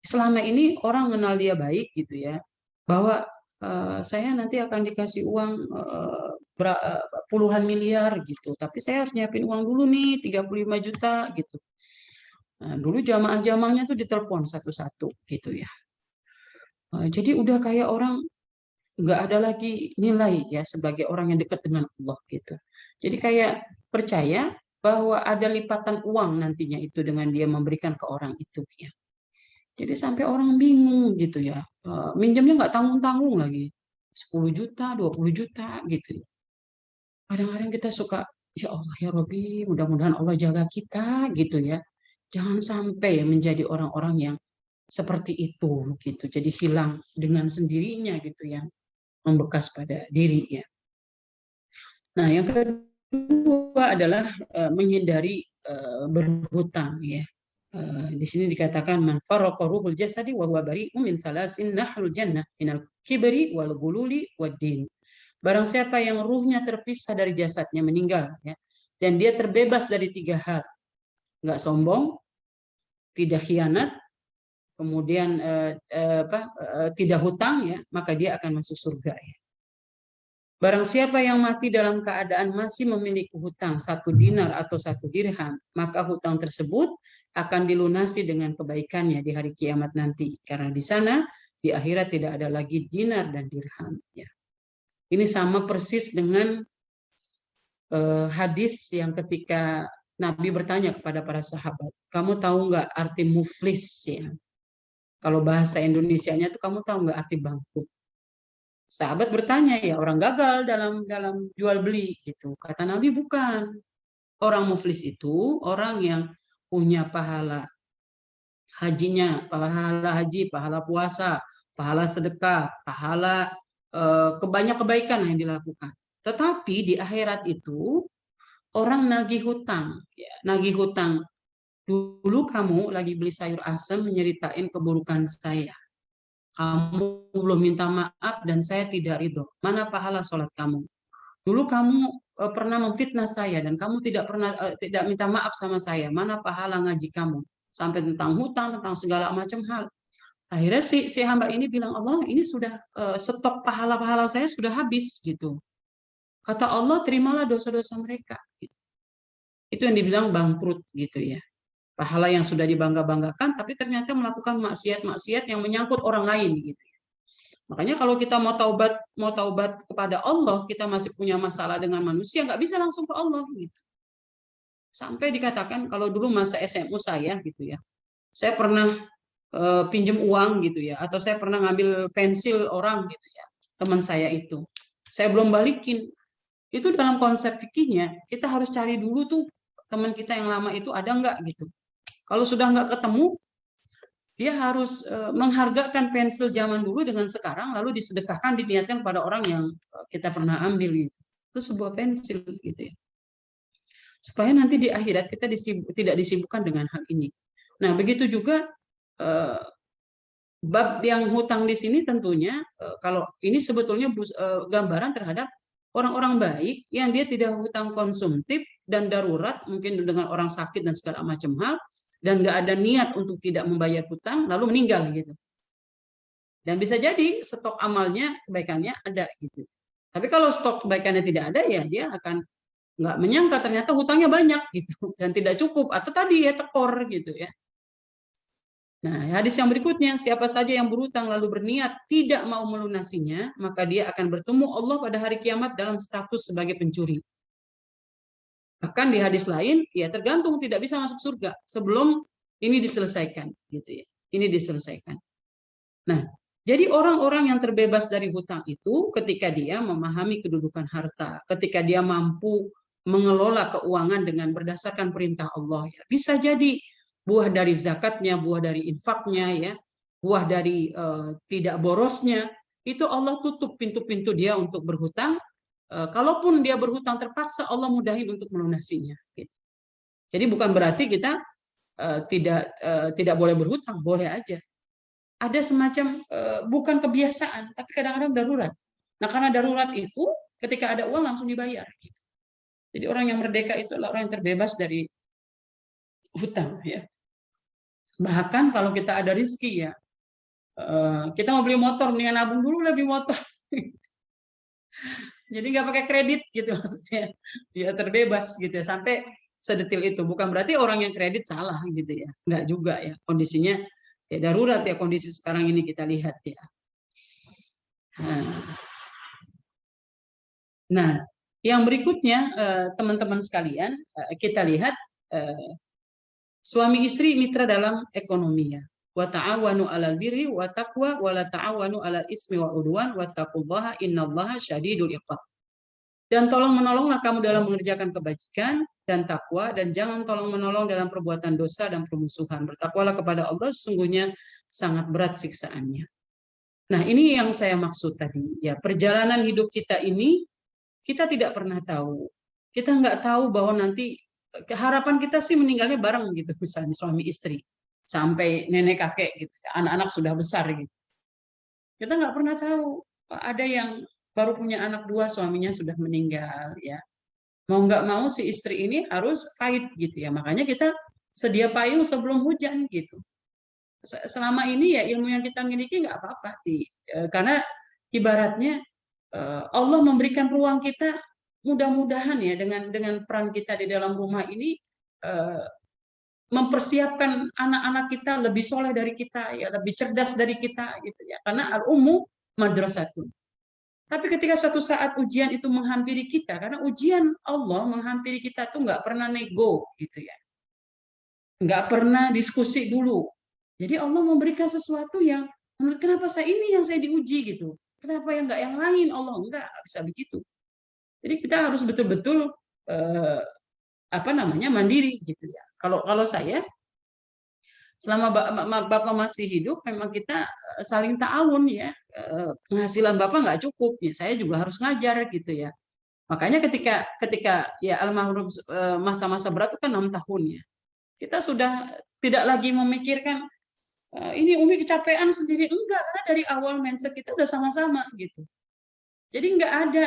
selama ini orang mengenal dia baik gitu ya, bahwa saya nanti akan dikasih uang puluhan miliar gitu, tapi saya harus nyiapin uang dulu nih 35 juta gitu. Nah, dulu jamaah-jamaahnya tuh ditelepon satu-satu gitu ya. Jadi udah kayak orang nggak ada lagi nilai ya sebagai orang yang dekat dengan Allah gitu. Jadi kayak percaya bahwa ada lipatan uang nantinya itu dengan dia memberikan ke orang itu ya. Jadi sampai orang bingung gitu ya, minjamnya nggak tanggung-tanggung lagi, 10 juta, 20 juta gitu. Kadang-kadang kita suka, ya Allah ya Robbi, mudah-mudahan Allah jaga kita gitu ya. Jangan sampai menjadi orang-orang yang seperti itu gitu, jadi hilang dengan sendirinya gitu yang membekas pada diri ya. Nah, yang kedua adalah menghindari berhutang ya. Di sini dikatakan man farraqa ruhul jasadi wa huwa bari'un min salasin nahrul jannah minal kibri wal gululi wad din. Barang siapa yang ruhnya terpisah dari jasadnya meninggal ya, dan dia terbebas dari 3 hal. Enggak sombong, tidak khianat, kemudian tidak hutang ya, maka dia akan masuk surga ya. Barang siapa yang mati dalam keadaan masih memiliki hutang 1 dinar atau 1 dirham, maka hutang tersebut akan dilunasi dengan kebaikannya di hari kiamat nanti. Karena di sana, di akhirat tidak ada lagi dinar dan dirham. Ya. Ini sama persis dengan hadis yang ketika Nabi bertanya kepada para sahabat, kamu tahu nggak arti muflis? Ya? Kalau bahasa Indonesianya itu kamu tahu nggak arti bangkrut? Sahabat bertanya, ya orang gagal dalam jual beli gitu. Kata Nabi bukan. Orang muflis itu orang yang punya pahala hajinya, pahala haji, pahala puasa, pahala sedekah, pahala banyak kebaikan yang dilakukan. Tetapi di akhirat itu orang nagih hutang, ya, nagih hutang. Dulu kamu lagi beli sayur asem menyeritain keburukan saya. Kamu belum minta maaf dan saya tidak ridho. Mana pahala sholat kamu? Dulu kamu pernah memfitnah saya dan kamu tidak minta maaf sama saya. Mana pahala ngaji kamu? Sampai tentang hutang, tentang segala macam hal. Akhirnya si hamba ini bilang, Allah ini sudah stok pahala-pahala saya sudah habis gitu. Kata Allah, terimalah dosa-dosa mereka. Itu yang dibilang bangkrut gitu ya. Pahala yang sudah dibangga-banggakan, tapi ternyata melakukan maksiat-maksiat yang menyangkut orang lain gitu. Makanya kalau kita mau taubat kepada Allah, kita masih punya masalah dengan manusia, nggak bisa langsung ke Allah gitu. Sampai dikatakan kalau dulu masa SMU saya gitu ya, saya pernah pinjam uang gitu ya, atau saya pernah ngambil pensil orang gitu ya, teman saya itu, saya belum balikin. Itu dalam konsep fikihnya kita harus cari dulu tuh teman kita yang lama itu ada nggak gitu. Kalau sudah nggak ketemu, dia harus menghargakan pensil zaman dulu dengan sekarang, lalu disedekahkan, diniatkan pada orang yang kita pernah ambil. Gitu. Itu sebuah pensil gitu ya. Supaya nanti di akhirat kita tidak disibukkan dengan hal ini. Nah, begitu juga bab yang hutang di sini tentunya, kalau ini sebetulnya gambaran terhadap orang-orang baik yang dia tidak hutang konsumtif dan darurat, mungkin dengan orang sakit dan segala macam hal, dan nggak ada niat untuk tidak membayar hutang, lalu meninggal gitu. Dan bisa jadi stok amalnya, kebaikannya ada gitu. Tapi kalau stok kebaikannya tidak ada, ya dia akan nggak menyangka ternyata hutangnya banyak gitu dan tidak cukup, atau tadi ya tekor gitu ya. Nah, hadis yang berikutnya, siapa saja yang berhutang lalu berniat tidak mau melunasinya, maka dia akan bertemu Allah pada hari kiamat dalam status sebagai pencuri. Bahkan di hadis lain, ya tergantung, tidak bisa masuk surga sebelum ini diselesaikan, gitu ya. Ini diselesaikan. Nah, jadi orang-orang yang terbebas dari hutang itu ketika dia memahami kedudukan harta, ketika dia mampu mengelola keuangan dengan berdasarkan perintah Allah, ya. Bisa jadi buah dari zakatnya, buah dari infaknya, ya, buah dari tidak borosnya, itu Allah tutup pintu-pintu dia untuk berhutang. Kalaupun dia berhutang terpaksa, Allah mudahin untuk melunasinya. Jadi bukan berarti kita tidak boleh berhutang, boleh aja. Ada semacam bukan kebiasaan, tapi kadang-kadang darurat. Nah, karena darurat itu ketika ada uang langsung dibayar. Jadi orang yang merdeka itu adalah orang yang terbebas dari hutang, ya. Bahkan kalau kita ada rezeki, ya, kita mau beli motor, nih nabung dulu lah beli motor. Jadi nggak pakai kredit gitu maksudnya, ya terbebas gitu ya, sampai sedetil itu. Bukan berarti orang yang kredit salah gitu ya, nggak juga ya, kondisinya ya darurat ya, kondisi sekarang ini kita lihat ya. Nah, yang berikutnya teman-teman sekalian, kita lihat suami istri mitra dalam ekonomi ya. Wa ta'awanu 'alal birri wa taqwa wa la ta'awanu 'alal ismi wa 'udwan wattaqullaha innallaha syadidul iqab. Dan tolong-menolonglah kamu dalam mengerjakan kebajikan dan takwa, dan jangan tolong-menolong dalam perbuatan dosa dan permusuhan. Bertakwalah kepada Allah, sesungguhnya sangat berat siksaannya. Nah, ini yang saya maksud tadi ya, perjalanan hidup kita ini kita tidak pernah tahu. Kita nggak tahu bahwa nanti harapan kita sih meninggalnya bareng gitu, misalnya suami istri sampai nenek kakek gitu, anak-anak sudah besar gitu. Kita nggak pernah tahu, ada yang baru punya anak 2, suaminya sudah meninggal ya. Mau nggak mau si istri ini harus fight gitu ya. Makanya kita sedia payung sebelum hujan gitu. Selama ini ya ilmu yang kita miliki nggak apa-apa, karena ibaratnya Allah memberikan ruang kita, mudah-mudahan ya dengan peran kita di dalam rumah ini mempersiapkan anak-anak kita lebih soleh dari kita ya, lebih cerdas dari kita gitu ya, karena al-ummu madrasatun. Tapi ketika suatu saat ujian itu menghampiri kita, karena ujian Allah menghampiri kita tuh nggak pernah nego gitu ya, nggak pernah diskusi dulu. Jadi Allah memberikan sesuatu yang menurut, kenapa ini yang saya diuji gitu, kenapa yang nggak yang lain? Allah nggak bisa begitu. Jadi kita harus betul-betul mandiri gitu ya. Kalau saya selama Bapak masih hidup, memang kita saling ta'awun ya. Penghasilan Bapak nggak cukup, ya saya juga harus ngajar gitu ya. Makanya ketika ya almarhum masa-masa berat itu kan 6 tahun ya. Kita sudah tidak lagi memikirkan ini Umi kecapean sendiri, enggak, karena dari awal mindset kita udah sama-sama gitu. Jadi nggak ada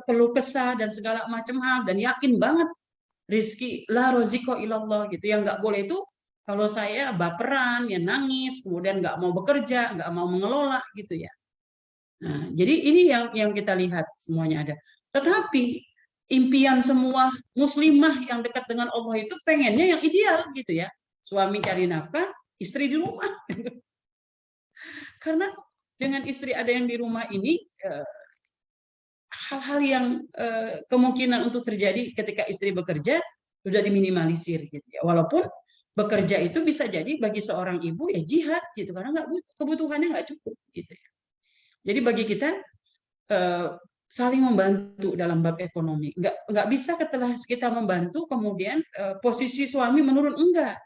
keluh kesah dan segala macam hal, dan yakin banget rizki la roziko ilallah gitu. Yang nggak boleh itu kalau saya baperan, ya nangis, kemudian nggak mau bekerja, nggak mau mengelola gitu ya. Nah, jadi ini yang kita lihat semuanya ada. Tetapi impian semua muslimah yang dekat dengan Allah itu pengennya yang ideal gitu ya. Suami cari nafkah, istri di rumah. Karena dengan istri ada yang di rumah ini, hal-hal yang kemungkinan untuk terjadi ketika istri bekerja sudah diminimalisir gitu ya. Walaupun bekerja itu bisa jadi bagi seorang ibu ya jihad gitu, karena kebutuhannya nggak cukup gitu ya. Jadi bagi kita saling membantu dalam bab ekonomi. Nggak bisa setelah kita membantu kemudian posisi suami menurun, enggak.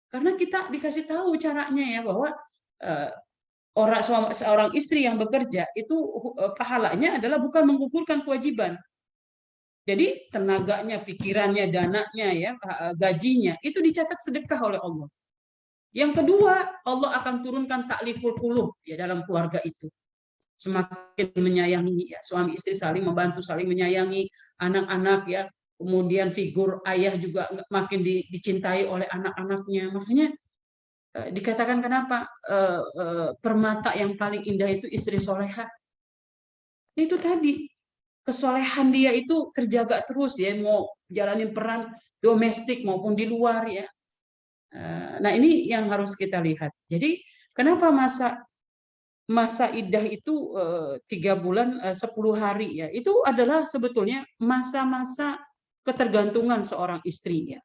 Karena kita dikasih tahu caranya ya, bahwa seorang istri yang bekerja itu pahalanya adalah bukan menggugurkan kewajiban. Jadi tenaganya, pikirannya, dananya, ya, gajinya itu dicatat sedekah oleh Allah. Yang kedua, Allah akan turunkan takliful qulub ya dalam keluarga itu. Semakin menyayangi ya, suami istri saling membantu, saling menyayangi anak-anak ya. Kemudian figur ayah juga makin dicintai oleh anak-anaknya. Makanya dikatakan kenapa permata yang paling indah itu istri soleha. Itu tadi, kesolehan dia itu terjaga terus ya, mau jalanin peran domestik maupun di luar ya. Nah ini yang harus kita lihat. Jadi kenapa masa iddah itu 3 bulan 10 hari ya, itu adalah sebetulnya masa-masa ketergantungan seorang istri ya,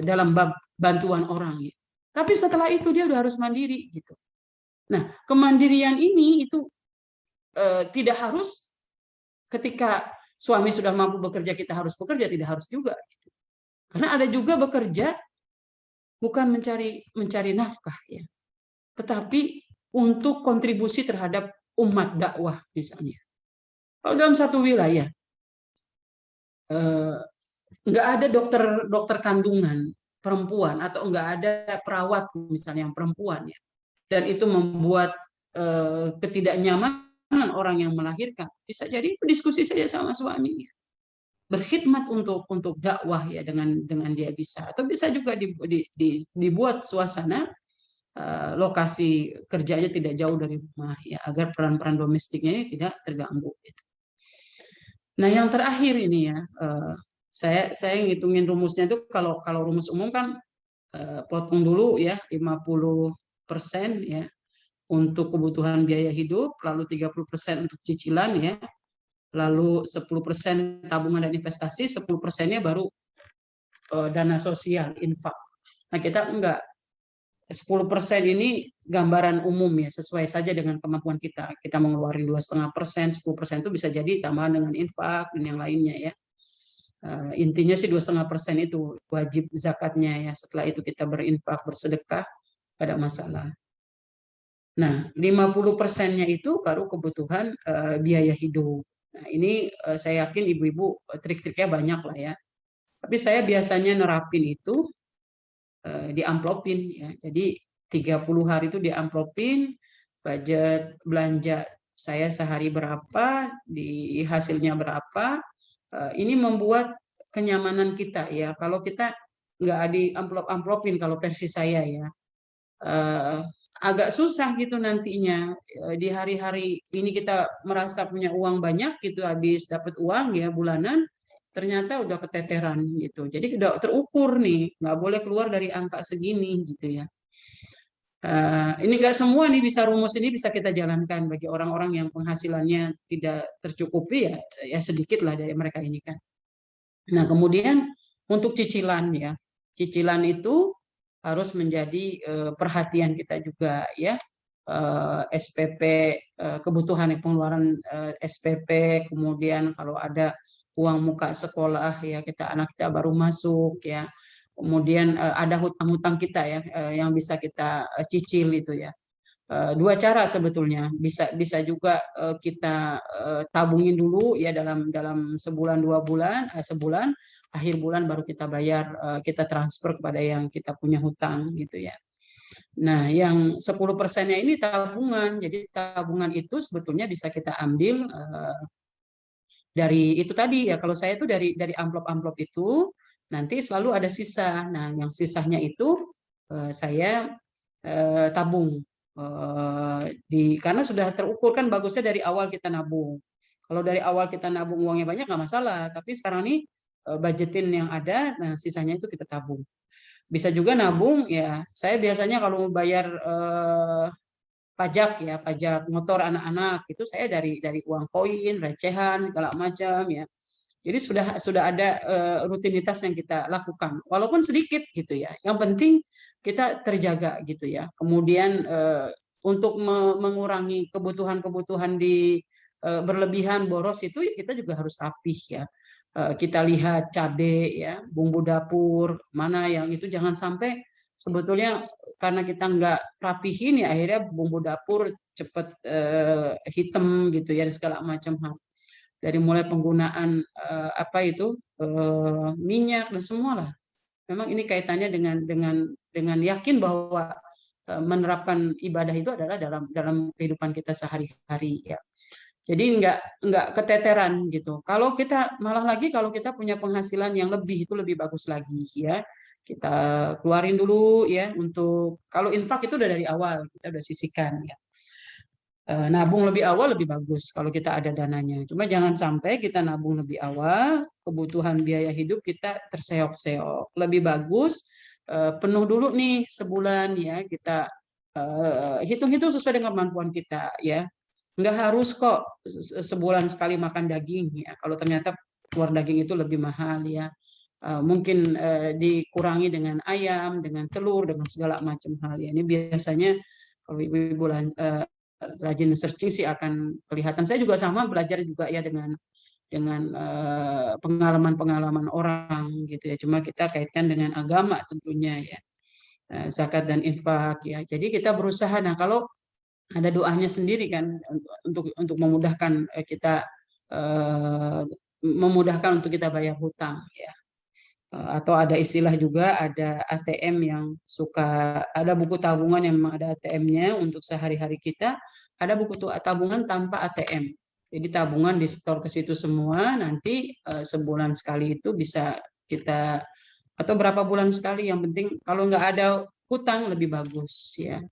dalam bab bantuan orang ya. Tapi setelah itu dia udah harus mandiri gitu. Nah, kemandirian ini itu tidak harus ketika suami sudah mampu bekerja kita harus bekerja, tidak harus juga. Gitu. Karena ada juga bekerja bukan mencari nafkah ya, tetapi untuk kontribusi terhadap umat dakwah misalnya. Kalau dalam satu wilayah nggak ada dokter kandungan perempuan atau nggak ada perawat misalnya yang perempuan ya, dan itu membuat ketidaknyamanan orang yang melahirkan, bisa jadi itu diskusi saja sama suaminya, berkhidmat untuk dakwah ya, dengan dia bisa, atau bisa juga dibuat suasana lokasi kerjanya tidak jauh dari rumah ya, agar peran-peran domestiknya ini tidak terganggu gitu. Nah yang terakhir ini ya, saya ngitungin rumusnya itu, kalau rumus umum kan potong dulu ya 50% ya untuk kebutuhan biaya hidup, lalu 30% untuk cicilan ya, lalu 10% tabungan dan investasi, 10%-nya baru dana sosial, infak. Nah kita enggak, 10% ini gambaran umum ya, sesuai saja dengan kemampuan kita. Kita mengeluarkan 2,5%, 10% itu bisa jadi tambahan dengan infak dan yang lainnya ya. Intinya sih 2,5% itu wajib zakatnya ya. Setelah itu kita berinfak, bersedekah, pada masalah. Nah, 50%-nya itu baru kebutuhan biaya hidup. Nah, ini saya yakin ibu-ibu trik-triknya banyak lah ya. Tapi saya biasanya nerapin itu diamplopin ya. Jadi 30 hari itu diamplopin, budget belanja saya sehari berapa, di hasilnya berapa. Ini membuat kenyamanan kita ya. Kalau kita nggak di amplopin kalau versi saya ya, agak susah gitu nantinya. Di hari-hari ini kita merasa punya uang banyak gitu, habis dapat uang ya bulanan, ternyata udah keteteran gitu. Jadi udah terukur nih, nggak boleh keluar dari angka segini gitu ya. Ini nggak semua nih bisa, rumus ini bisa kita jalankan bagi orang-orang yang penghasilannya tidak tercukupi ya sedikit lah dari mereka ini kan. Nah kemudian untuk cicilan ya, cicilan itu harus menjadi perhatian kita juga ya. SPP, kebutuhan pengeluaran SPP, kemudian kalau ada uang muka sekolah ya, anak kita baru masuk ya, kemudian ada hutang-hutang kita ya yang bisa kita cicil itu ya. Dua cara sebetulnya, bisa juga kita tabungin dulu ya dalam sebulan 2 bulan, sebulan, akhir bulan baru kita bayar, kita transfer kepada yang kita punya hutang gitu ya. Nah, yang 10%-nya ini tabungan. Jadi tabungan itu sebetulnya bisa kita ambil dari itu tadi ya. Kalau saya itu dari amplop-amplop itu nanti selalu ada sisa. Nah, yang sisanya itu saya tabung. Karena sudah terukur kan, bagusnya dari awal kita nabung. Kalau dari awal kita nabung uangnya banyak nggak masalah. Tapi sekarang ini budgetin yang ada, nah sisanya itu kita tabung. Bisa juga nabung ya. Saya biasanya kalau mau bayar pajak ya, pajak motor anak-anak itu saya dari uang koin, recehan segala macam ya. Jadi sudah ada rutinitas yang kita lakukan, walaupun sedikit gitu ya. Yang penting kita terjaga gitu ya. Kemudian untuk mengurangi kebutuhan-kebutuhan di berlebihan boros itu kita juga harus rapih ya. Kita lihat cabai ya, bumbu dapur mana yang itu jangan sampai, sebetulnya karena kita nggak rapihin ya akhirnya bumbu dapur cepet hitam gitu ya, segala macam hal. Dari mulai penggunaan minyak dan semua lah. Memang ini kaitannya dengan yakin bahwa menerapkan ibadah itu adalah dalam kehidupan kita sehari-hari ya. Jadi nggak keteteran gitu. Kalau kita malah lagi kalau kita punya penghasilan yang lebih, itu lebih bagus lagi ya. Kita keluarin dulu ya, untuk kalau infak itu udah dari awal kita udah sisihkan ya. Nabung lebih awal lebih bagus kalau kita ada dananya. Cuma jangan sampai kita nabung lebih awal, kebutuhan biaya hidup kita terseok-seok. Lebih bagus penuh dulu nih sebulan ya, kita hitung-hitung sesuai dengan kemampuan kita ya. Nggak harus kok sebulan sekali makan daging ya. Kalau ternyata keluar daging itu lebih mahal ya. Mungkin dikurangi dengan ayam, dengan telur, dengan segala macam hal ya. Ini biasanya kalau ibu-ibu rajin searching sih akan kelihatan. Saya juga sama belajar juga ya dengan pengalaman-pengalaman orang gitu ya. Cuma kita kaitkan dengan agama tentunya ya. Zakat dan infak ya. Jadi kita berusaha. Nah, kalau ada doanya sendiri kan untuk memudahkan kita untuk kita bayar hutang ya. Atau ada istilah juga, ada ATM yang suka, ada buku tabungan yang memang ada ATM-nya untuk sehari-hari kita, ada buku tabungan tanpa ATM. Jadi tabungan di store ke situ semua, nanti sebulan sekali itu bisa kita, atau berapa bulan sekali, yang penting kalau nggak ada hutang lebih bagus ya.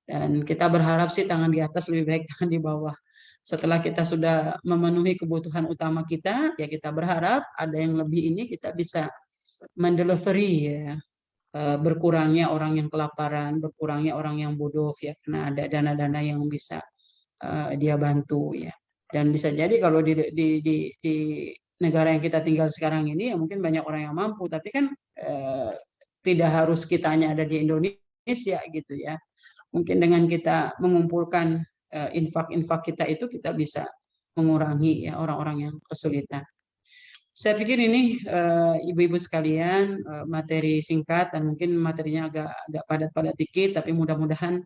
Dan kita berharap sih tangan di atas lebih baik tangan di bawah. Setelah kita sudah memenuhi kebutuhan utama kita, ya kita berharap ada yang lebih ini kita bisa mendelivery ya. Berkurangnya orang yang kelaparan, berkurangnya orang yang bodoh ya, karena ada dana-dana yang bisa dia bantu ya. Dan bisa jadi kalau di negara yang kita tinggal sekarang ini ya mungkin banyak orang yang mampu, tapi kan tidak harus kitanya ada di Indonesia gitu ya. Mungkin dengan kita mengumpulkan infak-infak kita itu, kita bisa mengurangi ya orang-orang yang kesulitan. Saya pikir ini ibu-ibu sekalian materi singkat dan mungkin materinya agak padat-padat dikit, tapi mudah-mudahan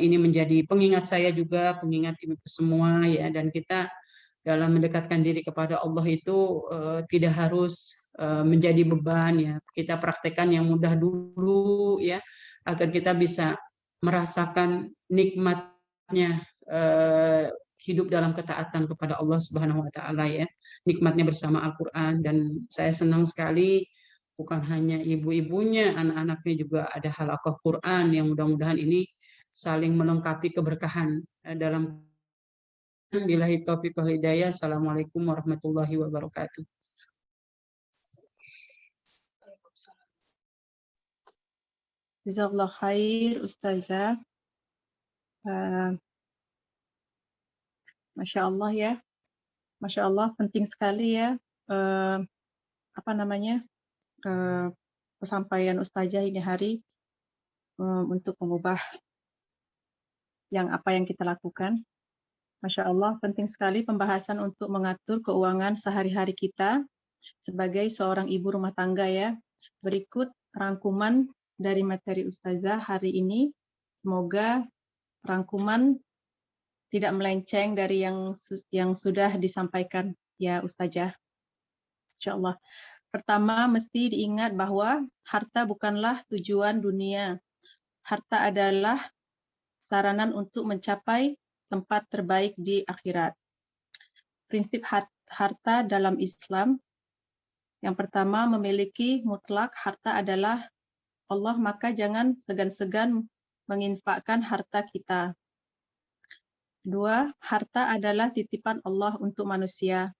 ini menjadi pengingat saya juga, pengingat ibu semua ya. Dan kita dalam mendekatkan diri kepada Allah itu tidak harus menjadi beban ya. Kita praktekkan yang mudah dulu ya, agar kita bisa merasakan nikmatnya hidup dalam ketaatan kepada Allah Subhanahu wa taala ya. Nikmatnya bersama Al-Qur'an, dan saya senang sekali bukan hanya ibu-ibunya, anak-anaknya juga ada halaqah Quran yang mudah-mudahan ini saling melengkapi keberkahan dalam. Billahi taufiq wal hidayah. Assalamualaikum warahmatullahi wabarakatuh. Jazakallah khair Ustazah. Masya Allah ya. Masya Allah, penting sekali ya pesampaian Ustazah ini hari untuk mengubah apa yang kita lakukan. Masya Allah, penting sekali pembahasan untuk mengatur keuangan sehari-hari kita sebagai seorang ibu rumah tangga ya. Berikut rangkuman dari materi Ustazah hari ini. Semoga rangkuman tidak melenceng dari yang sudah disampaikan ya Ustazah. Insyaallah. Pertama, mesti diingat bahwa harta bukanlah tujuan dunia. Harta adalah saranan untuk mencapai tempat terbaik di akhirat. Prinsip harta dalam Islam. Yang pertama, memiliki mutlak harta adalah Allah, maka jangan segan-segan menginfakkan harta kita. Dua, harta adalah titipan Allah untuk manusia.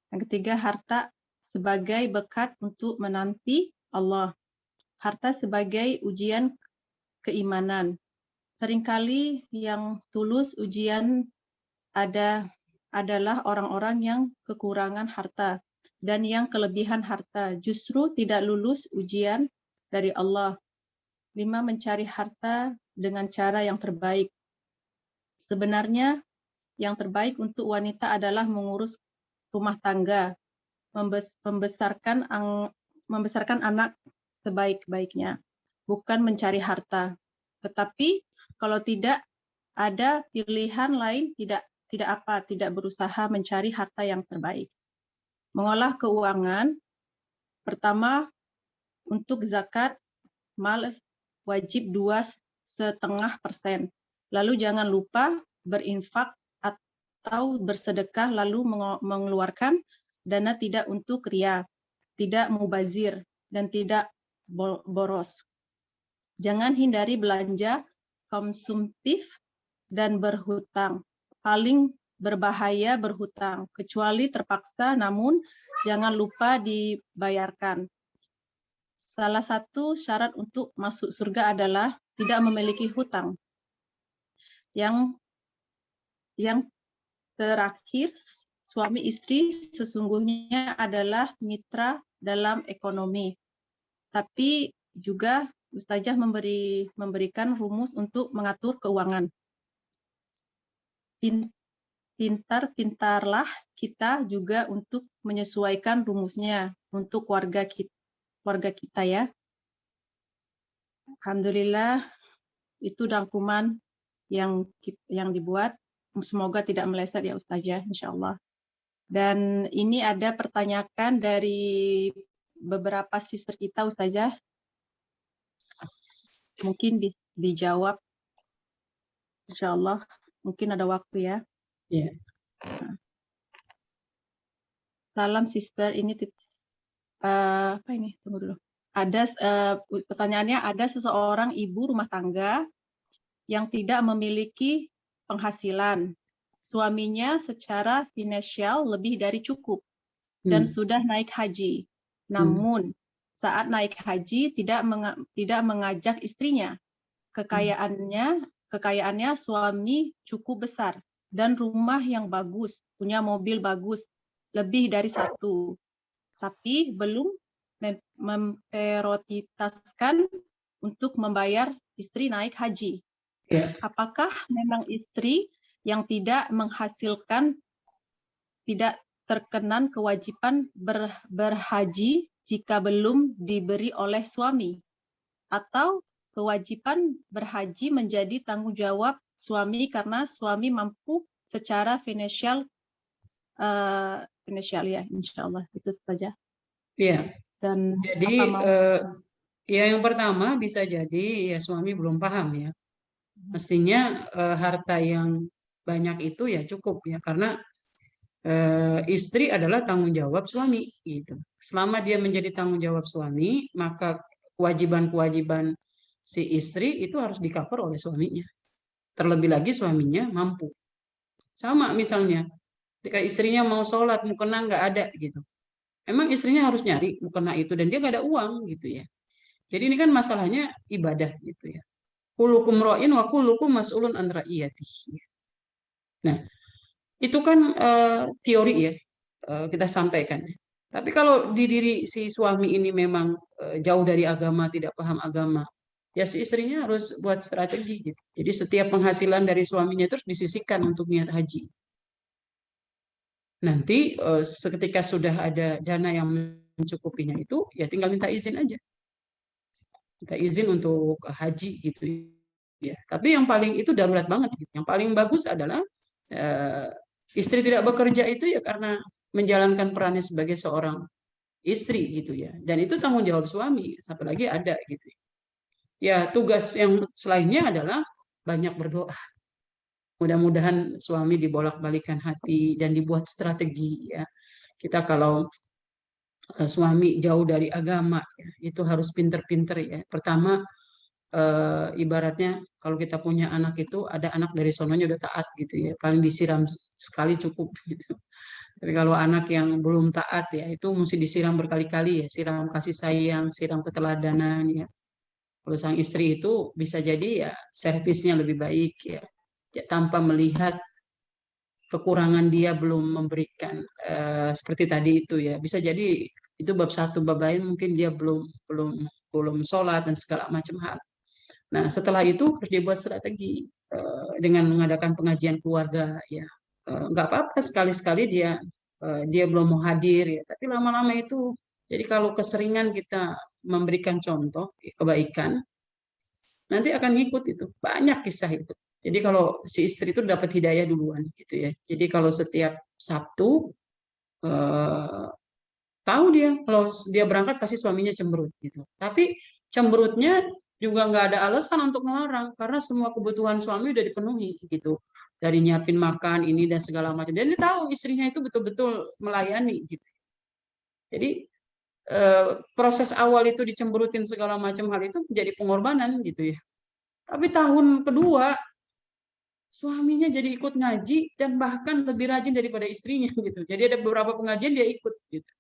Yang ketiga, harta sebagai berkat untuk menanti Allah. Harta sebagai ujian keimanan. Seringkali yang tulus ujian adalah orang-orang yang kekurangan harta, dan yang kelebihan harta justru tidak lulus ujian dari Allah. 5, mencari harta dengan cara yang terbaik. Sebenarnya yang terbaik untuk wanita adalah mengurus rumah tangga, membesarkan anak sebaik-baiknya, bukan mencari harta. Tetapi kalau tidak ada pilihan lain, tidak berusaha mencari harta yang terbaik. Mengolah keuangan, pertama untuk zakat mal wajib 2,5%. Lalu jangan lupa berinfak atau bersedekah, lalu mengeluarkan dana tidak untuk riya, tidak mubazir, dan tidak boros. Jangan hindari belanja konsumtif dan berhutang. Paling berbahaya berhutang, kecuali terpaksa, namun jangan lupa dibayarkan. Salah satu syarat untuk masuk surga adalah tidak memiliki hutang. Yang terakhir, suami istri sesungguhnya adalah mitra dalam ekonomi. Tapi juga Ustazah memberikan rumus untuk mengatur keuangan. Pintar-pintarlah kita juga untuk menyesuaikan rumusnya untuk keluarga kita ya. Alhamdulillah, itu rangkuman yang dibuat. Semoga tidak meleset ya Ustazah, insyaallah. Dan ini ada pertanyaan dari beberapa sister kita Ustazah. Mungkin dijawab, insyaallah. Mungkin ada waktu ya. Yeah. Salam sister, ini apa ini? Tunggu dulu. Ada pertanyaannya, ada seseorang ibu rumah tangga yang tidak memiliki penghasilan. Suaminya secara finansial lebih dari cukup dan sudah naik haji. Namun saat naik haji tidak mengajak istrinya. Kekayaannya suami cukup besar dan rumah yang bagus, punya mobil bagus, lebih dari 1. Tapi belum memprioritaskan untuk membayar istri naik haji. Apakah memang istri yang tidak menghasilkan tidak terkena kewajiban berhaji jika belum diberi oleh suami? Atau kewajiban berhaji menjadi tanggung jawab suami karena suami mampu secara finansial ya, insyaallah itu saja. Iya. Dan Jadi apa mau ya yang pertama bisa jadi ya suami belum paham ya. Mestinya harta yang banyak itu ya cukup ya, karena istri adalah tanggung jawab suami gitu. Selama dia menjadi tanggung jawab suami, maka kewajiban-kewajiban si istri itu harus di-cover oleh suaminya. Terlebih lagi suaminya mampu. Sama misalnya, ketika istrinya mau sholat, mukena nggak ada gitu. Emang istrinya harus nyari mukena itu dan dia nggak ada uang gitu ya. Jadi ini kan masalahnya ibadah gitu ya. Kulukum ra'in wa kulukum mas'ulun an ra'iyatihi. Nah, itu kan teori ya, kita sampaikan. Tapi kalau di diri si suami ini memang jauh dari agama, tidak paham agama, ya si istrinya harus buat strategi gitu. Jadi setiap penghasilan dari suaminya terus disisihkan untuk niat haji. Nanti seketika sudah ada dana yang mencukupinya itu, ya tinggal minta izin aja. Minta izin untuk haji gitu ya. Tapi yang paling itu darurat banget gitu. Yang paling bagus adalah istri tidak bekerja itu ya karena menjalankan perannya sebagai seorang istri gitu ya. Dan itu tanggung jawab suami, apalagi ada gitu. Ya tugas yang selainnya adalah banyak berdoa. Mudah-mudahan suami dibolak-balikan hati dan dibuat strategi ya. Kita kalau suami jauh dari agama ya, itu harus pinter-pinter ya. Pertama ibaratnya kalau kita punya anak itu ada anak dari sononya udah taat gitu ya. Paling disiram sekali cukup gitu. Tapi kalau anak yang belum taat ya itu mesti disiram berkali-kali ya, siram kasih sayang, siram keteladanan ya. Kalau sang istri itu bisa jadi ya servisnya lebih baik ya, tanpa melihat kekurangan dia belum memberikan seperti tadi itu ya. Bisa jadi itu bab satu, bab lain mungkin dia belum sholat dan segala macam hal. Nah setelah itu harus dibuat strategi dengan mengadakan pengajian keluarga ya. Nggak apa-apa sekali-sekali dia belum mau hadir ya, tapi lama-lama itu jadi kalau keseringan kita memberikan contoh kebaikan nanti akan ngikut itu, banyak kisah itu. Jadi kalau si istri itu dapat hidayah duluan gitu ya. Jadi kalau setiap Sabtu tahu dia kalau dia berangkat pasti suaminya cemberut gitu. Tapi cemberutnya juga nggak ada alasan untuk melarang karena semua kebutuhan suami udah dipenuhi gitu. Dari nyiapin makan ini dan segala macam. Dan dia tahu istrinya itu betul-betul melayani gitu. Jadi proses awal itu dicemberutin segala macam hal itu menjadi pengorbanan gitu ya. Tapi tahun kedua suaminya jadi ikut ngaji dan bahkan lebih rajin daripada istrinya gitu. Jadi ada beberapa pengajian dia ikut gitu.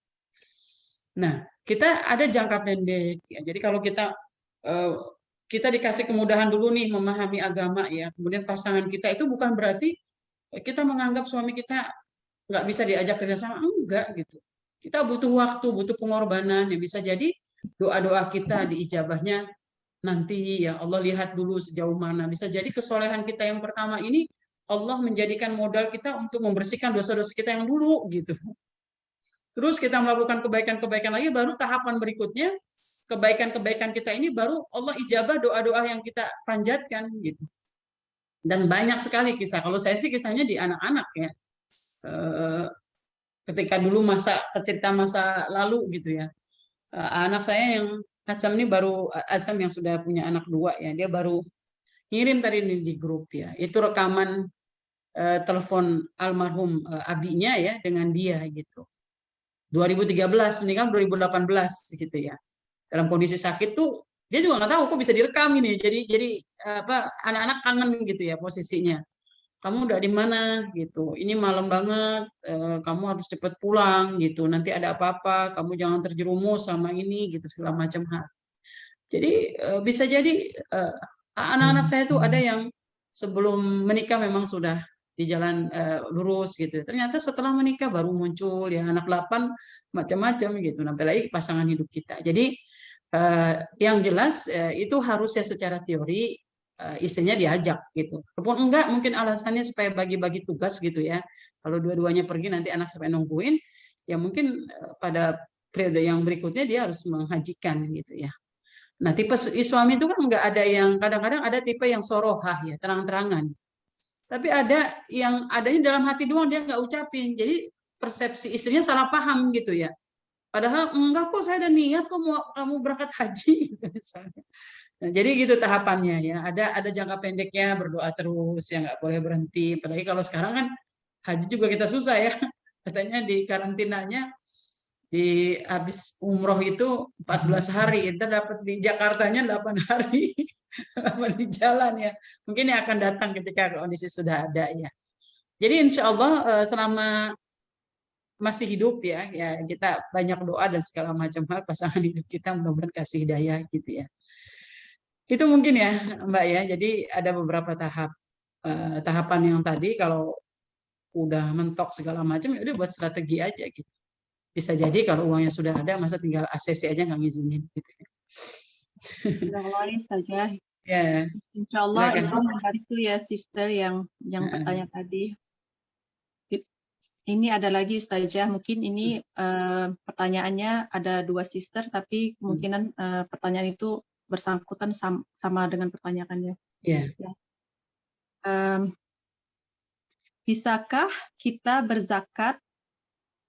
Nah, kita ada jangka pendek ya. Jadi kalau kita dikasih kemudahan dulu nih memahami agama ya. Kemudian pasangan kita itu bukan berarti kita menganggap suami kita nggak bisa diajak kerjasama, enggak gitu. Kita butuh waktu, butuh pengorbanan. Ya bisa jadi doa-doa kita diijabahnya nanti ya Allah lihat dulu sejauh mana. Bisa jadi kesolehan kita yang pertama ini Allah menjadikan modal kita untuk membersihkan dosa-dosa kita yang dulu gitu. Terus kita melakukan kebaikan-kebaikan lagi, baru tahapan berikutnya kebaikan-kebaikan kita ini baru Allah ijabah doa-doa yang kita panjatkan gitu. Dan banyak sekali kisah. Kalau saya sih kisahnya di anak-anak ya. Ketika dulu cerita masa lalu gitu ya. Anak saya yang Asam ini baru Asam yang sudah punya anak 2 ya. Dia baru ngirim tadi ini di grup ya. Itu rekaman telepon almarhum abinya ya dengan dia gitu. 2013, ini kan 2018 gitu ya. Dalam kondisi sakit tuh dia juga nggak tahu kok bisa direkam ini. Jadi anak-anak kangen gitu ya posisinya. Kamu udah di mana gitu. Ini malam banget, kamu harus cepat pulang gitu. Nanti ada apa-apa, kamu jangan terjerumus sama ini gitu segala macam hal. Jadi bisa jadi anak-anak saya tuh ada yang sebelum menikah memang sudah di jalan lurus gitu. Ternyata setelah menikah baru muncul ya anak 8 macam-macam gitu. Apalagi pasangan hidup kita. Jadi yang jelas itu harusnya secara teori istrinya diajak gitu. Walaupun enggak mungkin alasannya supaya bagi-bagi tugas gitu ya. Kalau dua-duanya pergi nanti anak sampai nungguin, ya mungkin pada periode yang berikutnya dia harus menghajikan gitu ya. Nah tipe suami itu kan enggak ada yang kadang-kadang ada tipe yang sorohah ya terang-terangan. Tapi ada yang adanya dalam hati doang dia nggak ucapin. Jadi persepsi istrinya salah paham gitu ya. Padahal enggak kok, saya ada niat kok mau kamu berangkat haji gitu misalnya. Nah, jadi gitu tahapannya ya. Ada jangka pendeknya, berdoa terus ya, nggak boleh berhenti. Apalagi kalau sekarang kan haji juga kita susah ya. Katanya di karantinanya di habis umroh itu 14 hari, kita dapat di Jakartanya 8 hari. Apa di jalan ya. Mungkin yang akan datang ketika kondisi sudah ada ya. Jadi insya Allah selama masih hidup ya, ya kita banyak doa dan segala macam hal pasangan hidup kita mudah-mudahan kasih hidayah gitu ya. Itu mungkin ya Mbak ya. Jadi ada beberapa tahapan yang tadi kalau udah mentok segala macam ya udah buat strategi aja gitu. Bisa jadi kalau uangnya sudah ada masa tinggal ACC aja nggak ngizinin gitu ya. Yang lain saja. Ya, Insya Allah silakan. itu membantu ya sister yang bertanya tadi. Ini ada lagi Ustazah, mungkin ini pertanyaannya ada 2 sister, tapi kemungkinan pertanyaan itu bersangkutan sama dengan pertanyaannya. Ya. Bisakah kita berzakat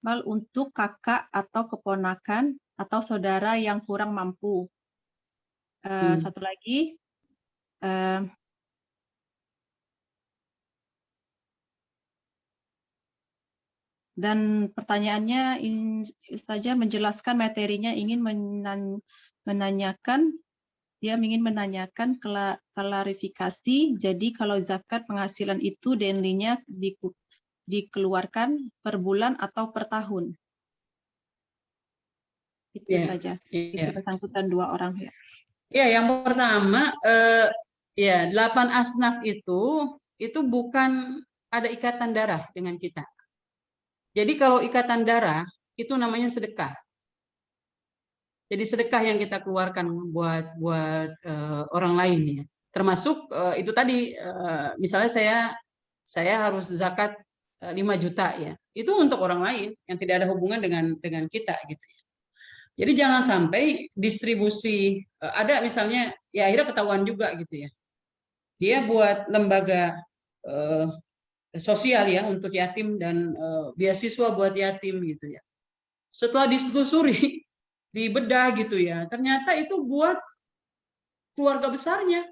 mal untuk kakak atau keponakan atau saudara yang kurang mampu? Satu lagi, dan pertanyaannya Ustazah menjelaskan materinya, ingin menanyakan klarifikasi. Jadi kalau zakat penghasilan itu DNL-nya dikeluarkan per bulan atau per tahun? Itu saja. Itu bersangkutan 2 orang ya. Ya, yang pertama ya 8 asnaf itu bukan ada ikatan darah dengan kita. Jadi kalau ikatan darah itu namanya sedekah. Jadi sedekah yang kita keluarkan buat orang lain ya. Termasuk itu tadi misalnya saya harus zakat 5 juta ya. Itu untuk orang lain yang tidak ada hubungan dengan kita gitu ya. Jadi jangan sampai distribusi ada misalnya ya akhirnya ketahuan juga gitu ya. Dia buat lembaga sosial ya untuk yatim dan beasiswa buat yatim gitu ya. Setelah ditelusuri, dibedah gitu ya, ternyata itu buat keluarga besarnya.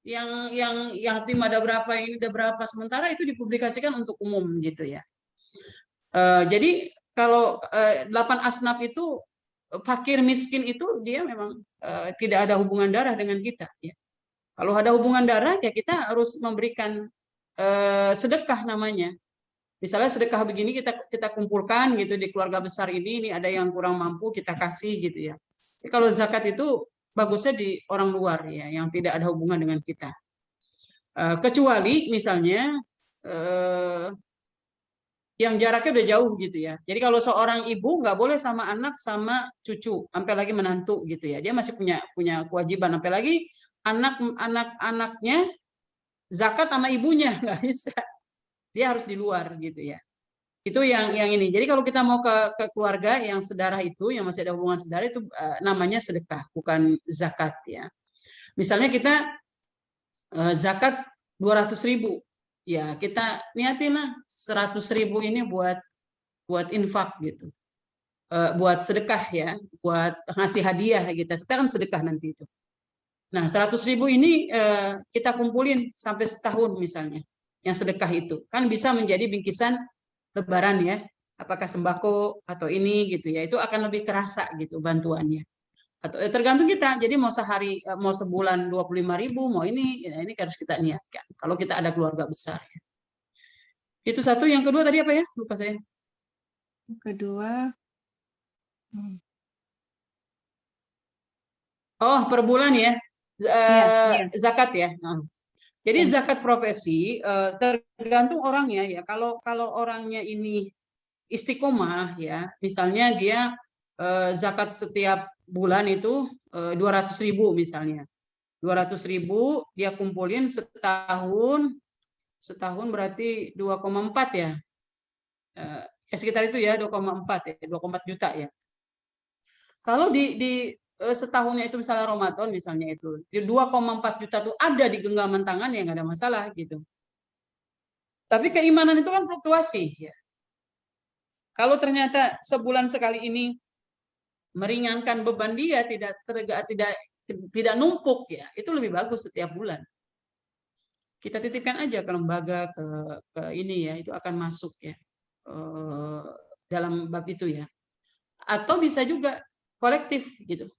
Yang yatim ada berapa, ini ada berapa, sementara itu dipublikasikan untuk umum gitu ya. Jadi kalau 8 asnaf itu fakir miskin itu dia memang tidak ada hubungan darah dengan kita ya. Kalau ada hubungan darah ya kita harus memberikan sedekah namanya. Misalnya sedekah begini kita kumpulkan gitu di keluarga besar ini ada yang kurang mampu kita kasih gitu ya. Jadi kalau zakat itu bagusnya di orang luar ya yang tidak ada hubungan dengan kita. Kecuali misalnya yang jaraknya udah jauh gitu ya. Jadi kalau seorang ibu nggak boleh sama anak sama cucu, sampai lagi menantu gitu ya. Dia masih punya kewajiban, sampai lagi anak-anaknya zakat sama ibunya nggak bisa. Dia harus di luar gitu ya. Itu yang ini. Jadi kalau kita mau ke keluarga yang sedarah itu, yang masih ada hubungan sedarah itu namanya sedekah, bukan zakat ya. Misalnya kita zakat 200.000. Ya, kita niatin lah 100.000 ini buat infak gitu. Buat sedekah ya, buat ngasih hadiah gitu. Kita kan sedekah nanti itu. Nah, 100.000 ini kita kumpulin sampai setahun misalnya. Yang sedekah itu kan bisa menjadi bingkisan lebaran ya, apakah sembako atau ini gitu ya, itu akan lebih kerasa gitu bantuannya. Atau tergantung kita, jadi mau sehari, mau sebulan 25.000, mau ini ya, ini harus kita niatkan kalau kita ada keluarga besar ya. Itu satu. Yang kedua tadi apa ya, lupa saya. Yang kedua per bulan ya, zakat ya. Jadi zakat profesi tergantung orangnya ya. Kalau orangnya ini istiqomah ya, misalnya dia zakat setiap bulan itu 200.000 misalnya. 200.000 dia kumpulin setahun berarti 2,4 ya. Sekitar itu ya 2,4 ya, 2,4 juta ya. Kalau di setahunnya itu misalnya Ramadan misalnya itu 2,4 juta tuh ada di genggaman tangan ya nggak ada masalah gitu. Tapi keimanan itu kan fluktuasi ya. Kalau ternyata sebulan sekali ini meringankan beban dia, tidak numpuk ya, itu lebih bagus setiap bulan. Kita titipkan aja ke lembaga, ke ini ya, itu akan masuk ya dalam bab itu ya. Atau bisa juga kolektif gitu.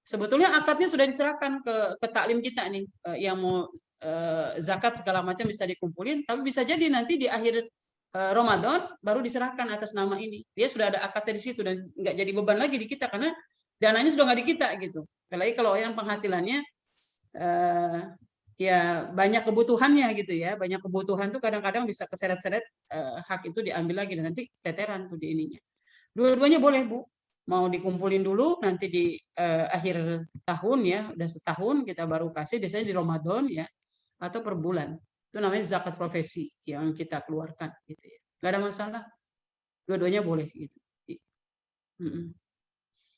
Sebetulnya akadnya sudah diserahkan ke taklim kita nih, yang mau zakat segala macam bisa dikumpulin, tapi bisa jadi nanti di akhir Ramadan baru diserahkan atas nama ini. Dia sudah ada akadnya di situ dan nggak jadi beban lagi di kita karena dananya sudah nggak di kita gitu. Apalagi kalau yang penghasilannya ya banyak kebutuhannya gitu ya, banyak kebutuhan tuh kadang-kadang bisa keseret-seret, hak itu diambil lagi dan nanti teteran tuh di ininya. Dua-duanya boleh Bu, mau dikumpulin dulu nanti di akhir tahun ya, udah setahun kita baru kasih, biasanya di Ramadan ya, atau per bulan. Itu namanya zakat profesi yang kita keluarkan gitu ya. Gak ada masalah, dua-duanya boleh gitu.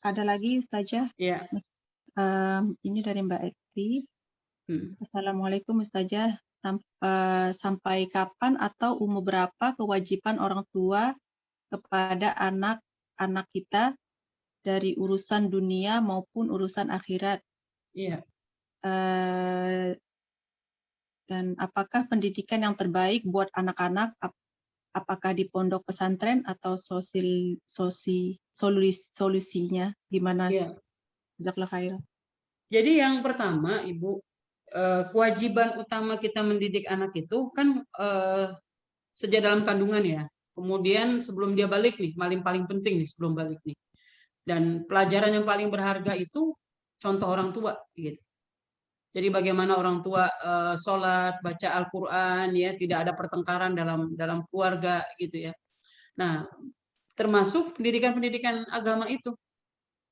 Ada lagi Ustazah? Ya. Ini dari Mbak Ekti. Assalamualaikum Ustazah. Sampai kapan atau umur berapa kewajiban orang tua kepada anak-anak kita dari urusan dunia maupun urusan akhirat? Iya. Dan apakah pendidikan yang terbaik buat anak-anak, apakah di pondok pesantren atau solusinya gimana? Iya. Jazakallah khair. Jadi yang pertama Ibu, kewajiban utama kita mendidik anak itu kan sejak dalam kandungan ya. Kemudian sebelum dia balik nih, paling penting nih sebelum balik nih. Dan pelajaran yang paling berharga itu contoh orang tua gitu. Jadi bagaimana orang tua sholat, baca Al-Quran ya, tidak ada pertengkaran dalam keluarga gitu ya. Nah, termasuk pendidikan agama itu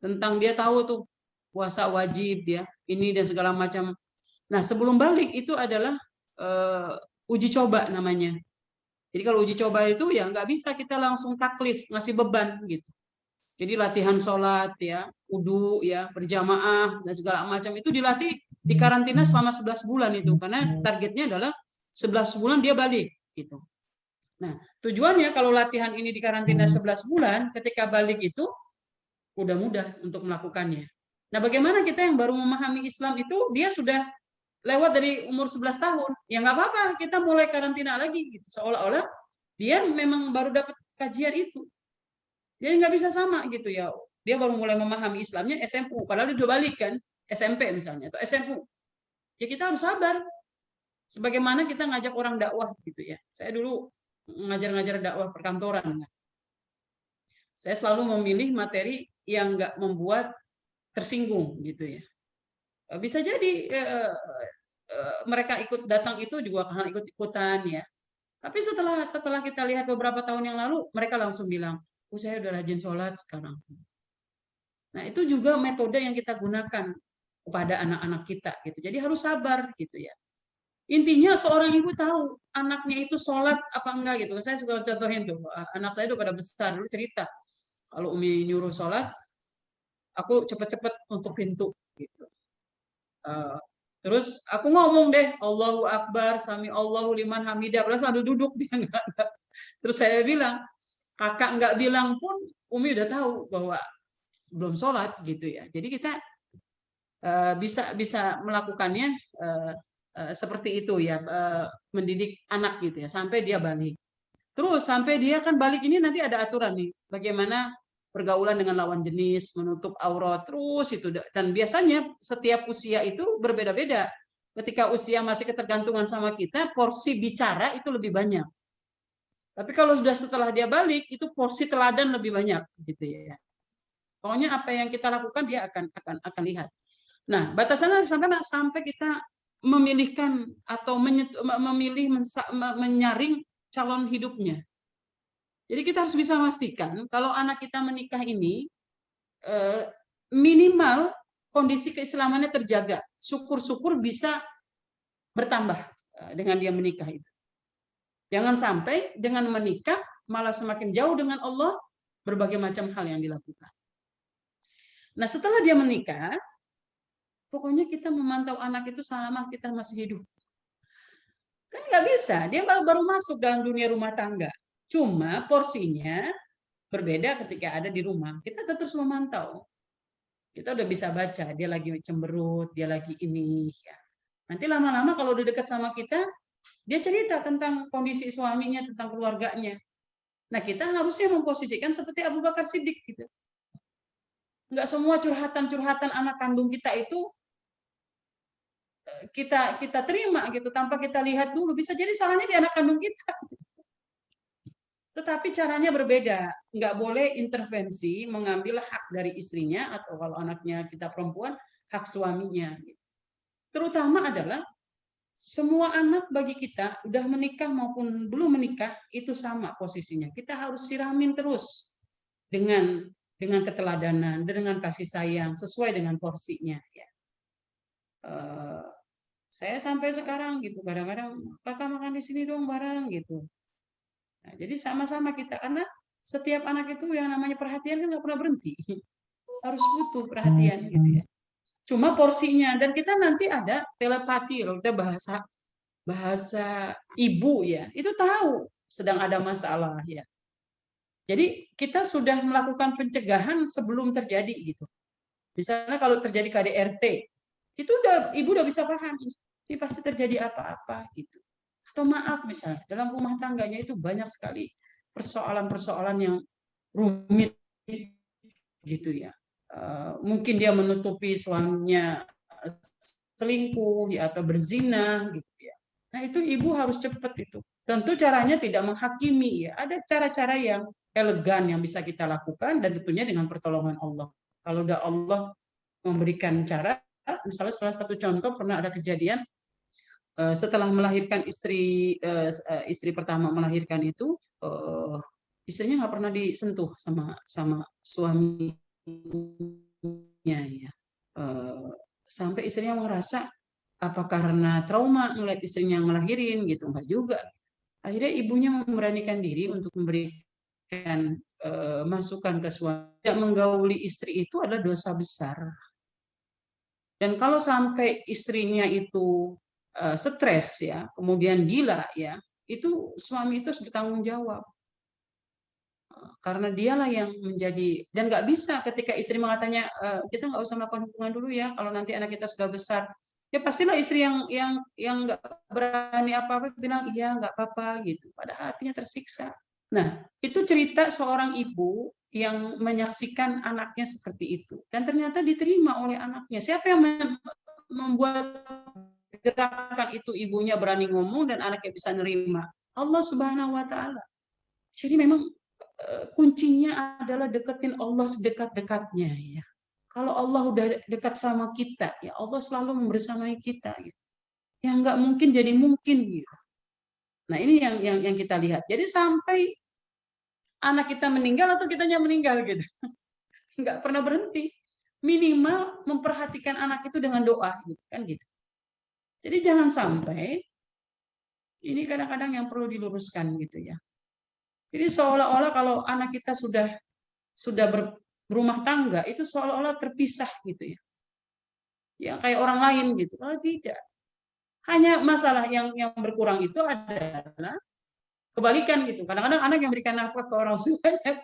tentang dia tahu tuh puasa wajib ya, ini dan segala macam. Nah, sebelum balik itu adalah uji coba namanya. Jadi kalau uji coba itu ya nggak bisa kita langsung taklif ngasih beban gitu. Jadi latihan sholat ya, wudu ya, berjamaah dan segala macam itu dilatih di karantina selama 11 bulan itu karena targetnya adalah 11 bulan dia balik gitu. Nah, tujuannya kalau latihan ini di karantina 11 bulan, ketika balik itu udah mudah untuk melakukannya. Nah, bagaimana kita yang baru memahami Islam itu dia sudah lewat dari umur 11 tahun. Ya nggak apa-apa, kita mulai karantina lagi gitu. Seolah-olah dia memang baru dapat kajian itu. Jadi nggak bisa sama gitu ya. Dia baru mulai memahami Islamnya SMU, padahal dia udah balik kan, SMP misalnya atau SMU. Ya kita harus sabar. Sebagaimana kita ngajak orang dakwah gitu ya. Saya dulu ngajar dakwah perkantoran. Saya selalu memilih materi yang nggak membuat tersinggung gitu ya. Bisa jadi mereka ikut datang itu juga karena ikut-ikutan ya. Tapi setelah kita lihat beberapa tahun yang lalu, mereka langsung bilang, saya udah rajin sholat sekarang. Nah, itu juga metode yang kita gunakan kepada anak-anak kita gitu. Jadi harus sabar gitu ya. Intinya seorang ibu tahu anaknya itu sholat apa enggak gitu. Saya suka contohin tuh, anak saya udah pada besar dulu cerita. Kalau Umi nyuruh sholat, aku cepet-cepet untuk pintu gitu. Terus aku ngomong deh, Allahu Akbar, Sami Allahu liman hamidah, terus sambil duduk dia enggak ada. Terus saya bilang, kakak nggak bilang pun Umi udah tahu bahwa belum sholat gitu ya. Jadi kita bisa melakukannya seperti itu ya, mendidik anak gitu ya sampai dia balik. Terus sampai dia kan balik ini nanti ada aturan nih, bagaimana pergaulan dengan lawan jenis, menutup aurat terus itu. Dan biasanya setiap usia itu berbeda-beda. Ketika usia masih ketergantungan sama kita, porsi bicara itu lebih banyak. Tapi kalau sudah setelah dia balik, itu porsi teladan lebih banyak, gitu ya. Pokoknya apa yang kita lakukan dia akan lihat. Nah, batasannya sampai kita memilihkan atau menyaring calon hidupnya. Jadi kita harus bisa memastikan kalau anak kita menikah ini minimal kondisi keislamannya terjaga. Syukur-syukur bisa bertambah dengan dia menikah itu. Jangan sampai dengan menikah malah semakin jauh dengan Allah, berbagai macam hal yang dilakukan. Nah, setelah dia menikah, pokoknya kita memantau anak itu selama kita masih hidup. Kan nggak bisa, dia baru masuk dalam dunia rumah tangga. Cuma porsinya Berbeda ketika ada di rumah, kita terus memantau. Kita udah bisa baca, dia lagi cemberut, dia lagi ini. Ya. Nanti lama-lama kalau udah dekat sama kita, dia cerita tentang kondisi suaminya, tentang keluarganya. Nah, kita harusnya memposisikan seperti Abu Bakar Siddiq gitu. Enggak semua curhatan-curhatan anak kandung kita itu kita terima gitu tanpa kita lihat dulu. Bisa jadi salahnya di anak kandung kita. Tetapi caranya berbeda. Enggak boleh intervensi mengambil hak dari istrinya atau kalau anaknya kita perempuan, hak suaminya. Terutama adalah semua anak bagi kita, udah menikah maupun belum menikah, itu sama posisinya. Kita harus siramin terus dengan keteladanan, dengan kasih sayang, sesuai dengan porsinya. Ya. Saya sampai sekarang gitu, kadang-kadang kakak makan di sini dong bareng gitu. Nah, jadi sama-sama kita, karena setiap anak itu yang namanya perhatian kan nggak pernah berhenti, harus butuh perhatian gitu ya. Cuma porsinya, dan kita nanti ada telepati, kalau kita bahasa ibu ya, itu tahu sedang ada masalah ya. Jadi kita sudah melakukan pencegahan sebelum terjadi gitu. Misalnya kalau terjadi KDRT, itu ibu udah bisa paham ini pasti terjadi apa-apa gitu. Atau maaf misalnya dalam rumah tangganya itu banyak sekali persoalan-persoalan yang rumit gitu ya. Mungkin dia menutupi suaminya selingkuh ya, atau berzina gitu ya. Nah itu ibu harus cepat itu. Tentu caranya tidak menghakimi ya. Ada cara-cara yang elegan yang bisa kita lakukan dan tentunya dengan pertolongan Allah. Kalau udah Allah memberikan cara, misalnya salah satu contoh pernah ada kejadian setelah melahirkan istri pertama melahirkan itu istrinya nggak pernah disentuh sama suaminya ya. Sampai istrinya merasa apa karena trauma melihat istrinya ngelahirin gitu, enggak juga. Akhirnya ibunya memberanikan diri untuk memberikan masukan ke suami. Tidak menggauli istri itu adalah dosa besar. Dan kalau sampai istrinya itu stres ya, kemudian gila ya, itu suami itu harus bertanggung jawab. Karena dialah yang menjadi, dan nggak bisa ketika istri mengatakannya kita nggak usah melakukan hubungan dulu ya, kalau nanti anak kita sudah besar. Ya pastilah istri yang nggak berani apa-apa bilang iya nggak apa-apa gitu. Padahal hatinya tersiksa. Nah itu cerita seorang ibu yang menyaksikan anaknya seperti itu dan ternyata diterima oleh anaknya. Siapa yang membuat gerakan itu ibunya berani ngomong dan anaknya bisa nerima? Allah Subhanahu wa Ta'ala. Jadi memang kuncinya adalah deketin Allah sedekat-dekatnya ya. Kalau Allah udah dekat sama kita, ya Allah selalu membersamai kita. Gitu. Yang nggak mungkin jadi mungkin. Gitu. Nah ini yang kita lihat. Jadi sampai anak kita meninggal atau kitanya meninggal gitu, nggak pernah berhenti. Minimal memperhatikan anak itu dengan doa, gitu kan gitu. Jadi jangan sampai ini kadang-kadang yang perlu diluruskan gitu ya. Jadi seolah-olah kalau anak kita sudah berumah tangga itu seolah-olah terpisah gitu ya. Ya kayak orang lain gitu. Oh tidak. Hanya masalah yang berkurang itu adalah kebalikan gitu. Kadang-kadang anak yang berikan nafkah ke orang tuanya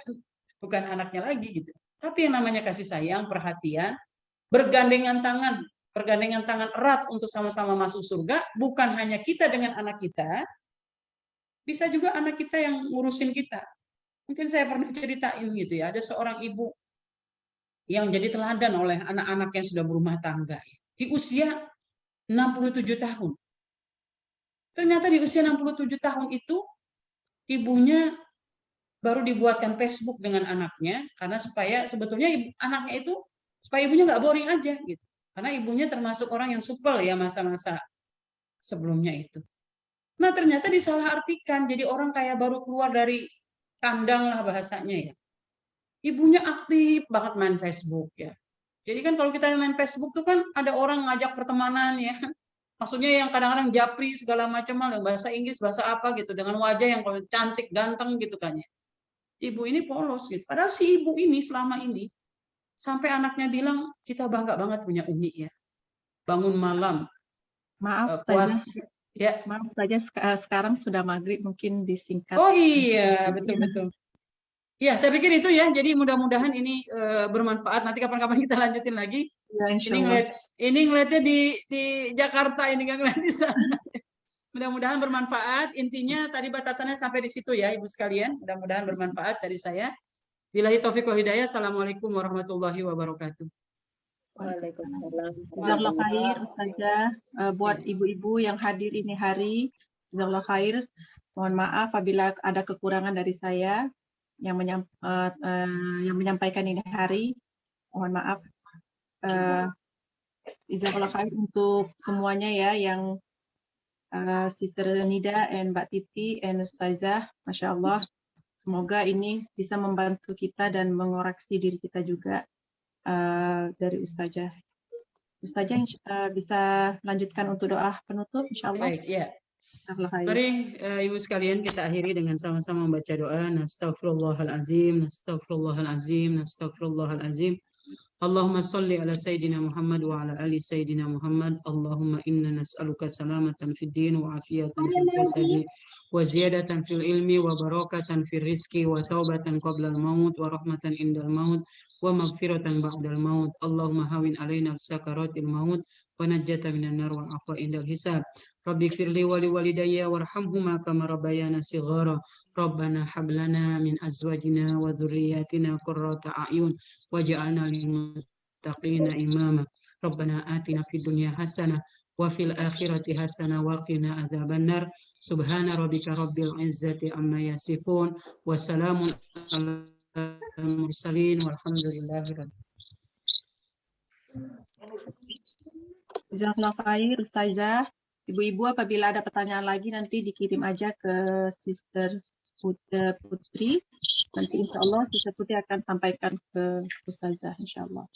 bukan anaknya lagi gitu. Tapi yang namanya kasih sayang, perhatian, bergandengan tangan erat untuk sama-sama masuk surga, bukan hanya kita dengan anak kita, bisa juga anak kita yang ngurusin kita. Mungkin saya pernah ceritain gitu ya, ada seorang ibu yang jadi teladan oleh anak-anak yang sudah berumah tangga di usia 67 tahun. Ternyata di usia 67 tahun itu ibunya baru dibuatkan Facebook dengan anaknya karena supaya sebetulnya anaknya itu supaya ibunya nggak boring aja gitu. Karena ibunya termasuk orang yang supel ya masa-masa sebelumnya itu. Nah ternyata disalahartikan jadi orang kayak baru keluar dari kandang lah bahasanya ya. Ibunya aktif banget main Facebook ya. Jadi kan kalau kita main Facebook tuh kan ada orang ngajak pertemanan ya. Maksudnya yang kadang-kadang japri segala macam hal, bahasa Inggris, bahasa apa gitu dengan wajah yang cantik, ganteng gitu kan ya. Ibu ini polos gitu. Padahal si ibu ini selama ini sampai anaknya bilang kita bangga banget punya Umi ya. Bangun malam. Maaf puas saja. Ya. Maaf saja sekarang sudah maghrib mungkin disingkat. Oh iya betul. Ya, saya pikir itu ya. Jadi mudah-mudahan ini bermanfaat. Nanti kapan-kapan kita lanjutin lagi. Ya, insya Ini Allah. ngeliatnya di Jakarta, ini nggak ngeliat di sana. Mudah-mudahan bermanfaat. Intinya tadi batasannya sampai di situ ya, Ibu sekalian. Mudah-mudahan bermanfaat dari saya. Billahi taufiq wal hidayah. Assalamualaikum warahmatullahi wabarakatuh. Waalaikumsalam. Jazakallah khair, Ustazah. Buat ibu-ibu yang hadir ini hari, jazakallah khair. Mohon maaf apabila ada kekurangan dari saya yang menyampaikan ini hari. Mohon maaf. Jazakallah khair untuk semuanya ya, yang Sister Nida and Mbak Titi and Ustazah, Masya Allah. Semoga ini bisa membantu kita dan mengoreksi diri kita juga dari Ustazah. Ustazah bisa lanjutkan untuk doa penutup, Insya Allah. Baik, ya. Jazakallah khair. Mari Ibu sekalian kita akhiri dengan sama-sama membaca doa. Nastaghfirullahalazim, nastaghfirullahalazim, nastaghfirullahalazim. Allahumma salli ala Sayyidina Muhammad wa ala ali Sayyidina Muhammad. Allahumma inna nas'aluka salamatan fid din wa afiyatan fil jasadi wa ziyadatan fil ilmi wa barakatan fil rizki wa taubatan qabla al-maut wa rahmatan indal maut wa maghfiratan ba'dal maut. Allahumma hawin alaina sakaratil maut wa najjata minan nar wa afwa indal hisab. Rabbi firli wa li walidayya warhamhuma kama rabbayana shighara. Rabbana hablana min azwajina wa dhurriyyatina qurrata a'yun waj'alna lil muttaqina imama. Rabbana atina fid dunya hasanah wa fil akhirati hasanah wa qina adzabannar. Subhana rabbika rabbil izzati amma yasifun wa salamun alal mursalin walhamdulillahi rabbil alamin. Jazakallah khair, Ustazah. Ibu-ibu apabila ada pertanyaan lagi nanti dikirim aja ke Sister Putri. Nanti insya Allah Sister Putri akan sampaikan ke Ustazah insya Allah.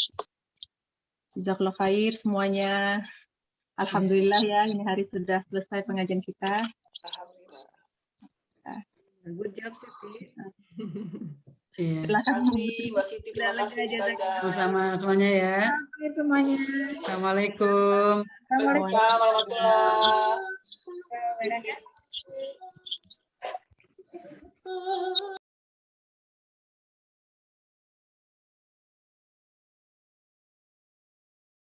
Jazakallah khair semuanya. Alhamdulillah ya, ini hari sudah selesai pengajian kita. Alhamdulillah. Good job, Siti. Iya. Terima kasih, Mbak Siti. Terima kasih, Ustazah. Sama semuanya ya. Semuanya. Assalamualaikum. Waalaikumsalam warahmatullahi wabarakatuh. Assalamualaikum.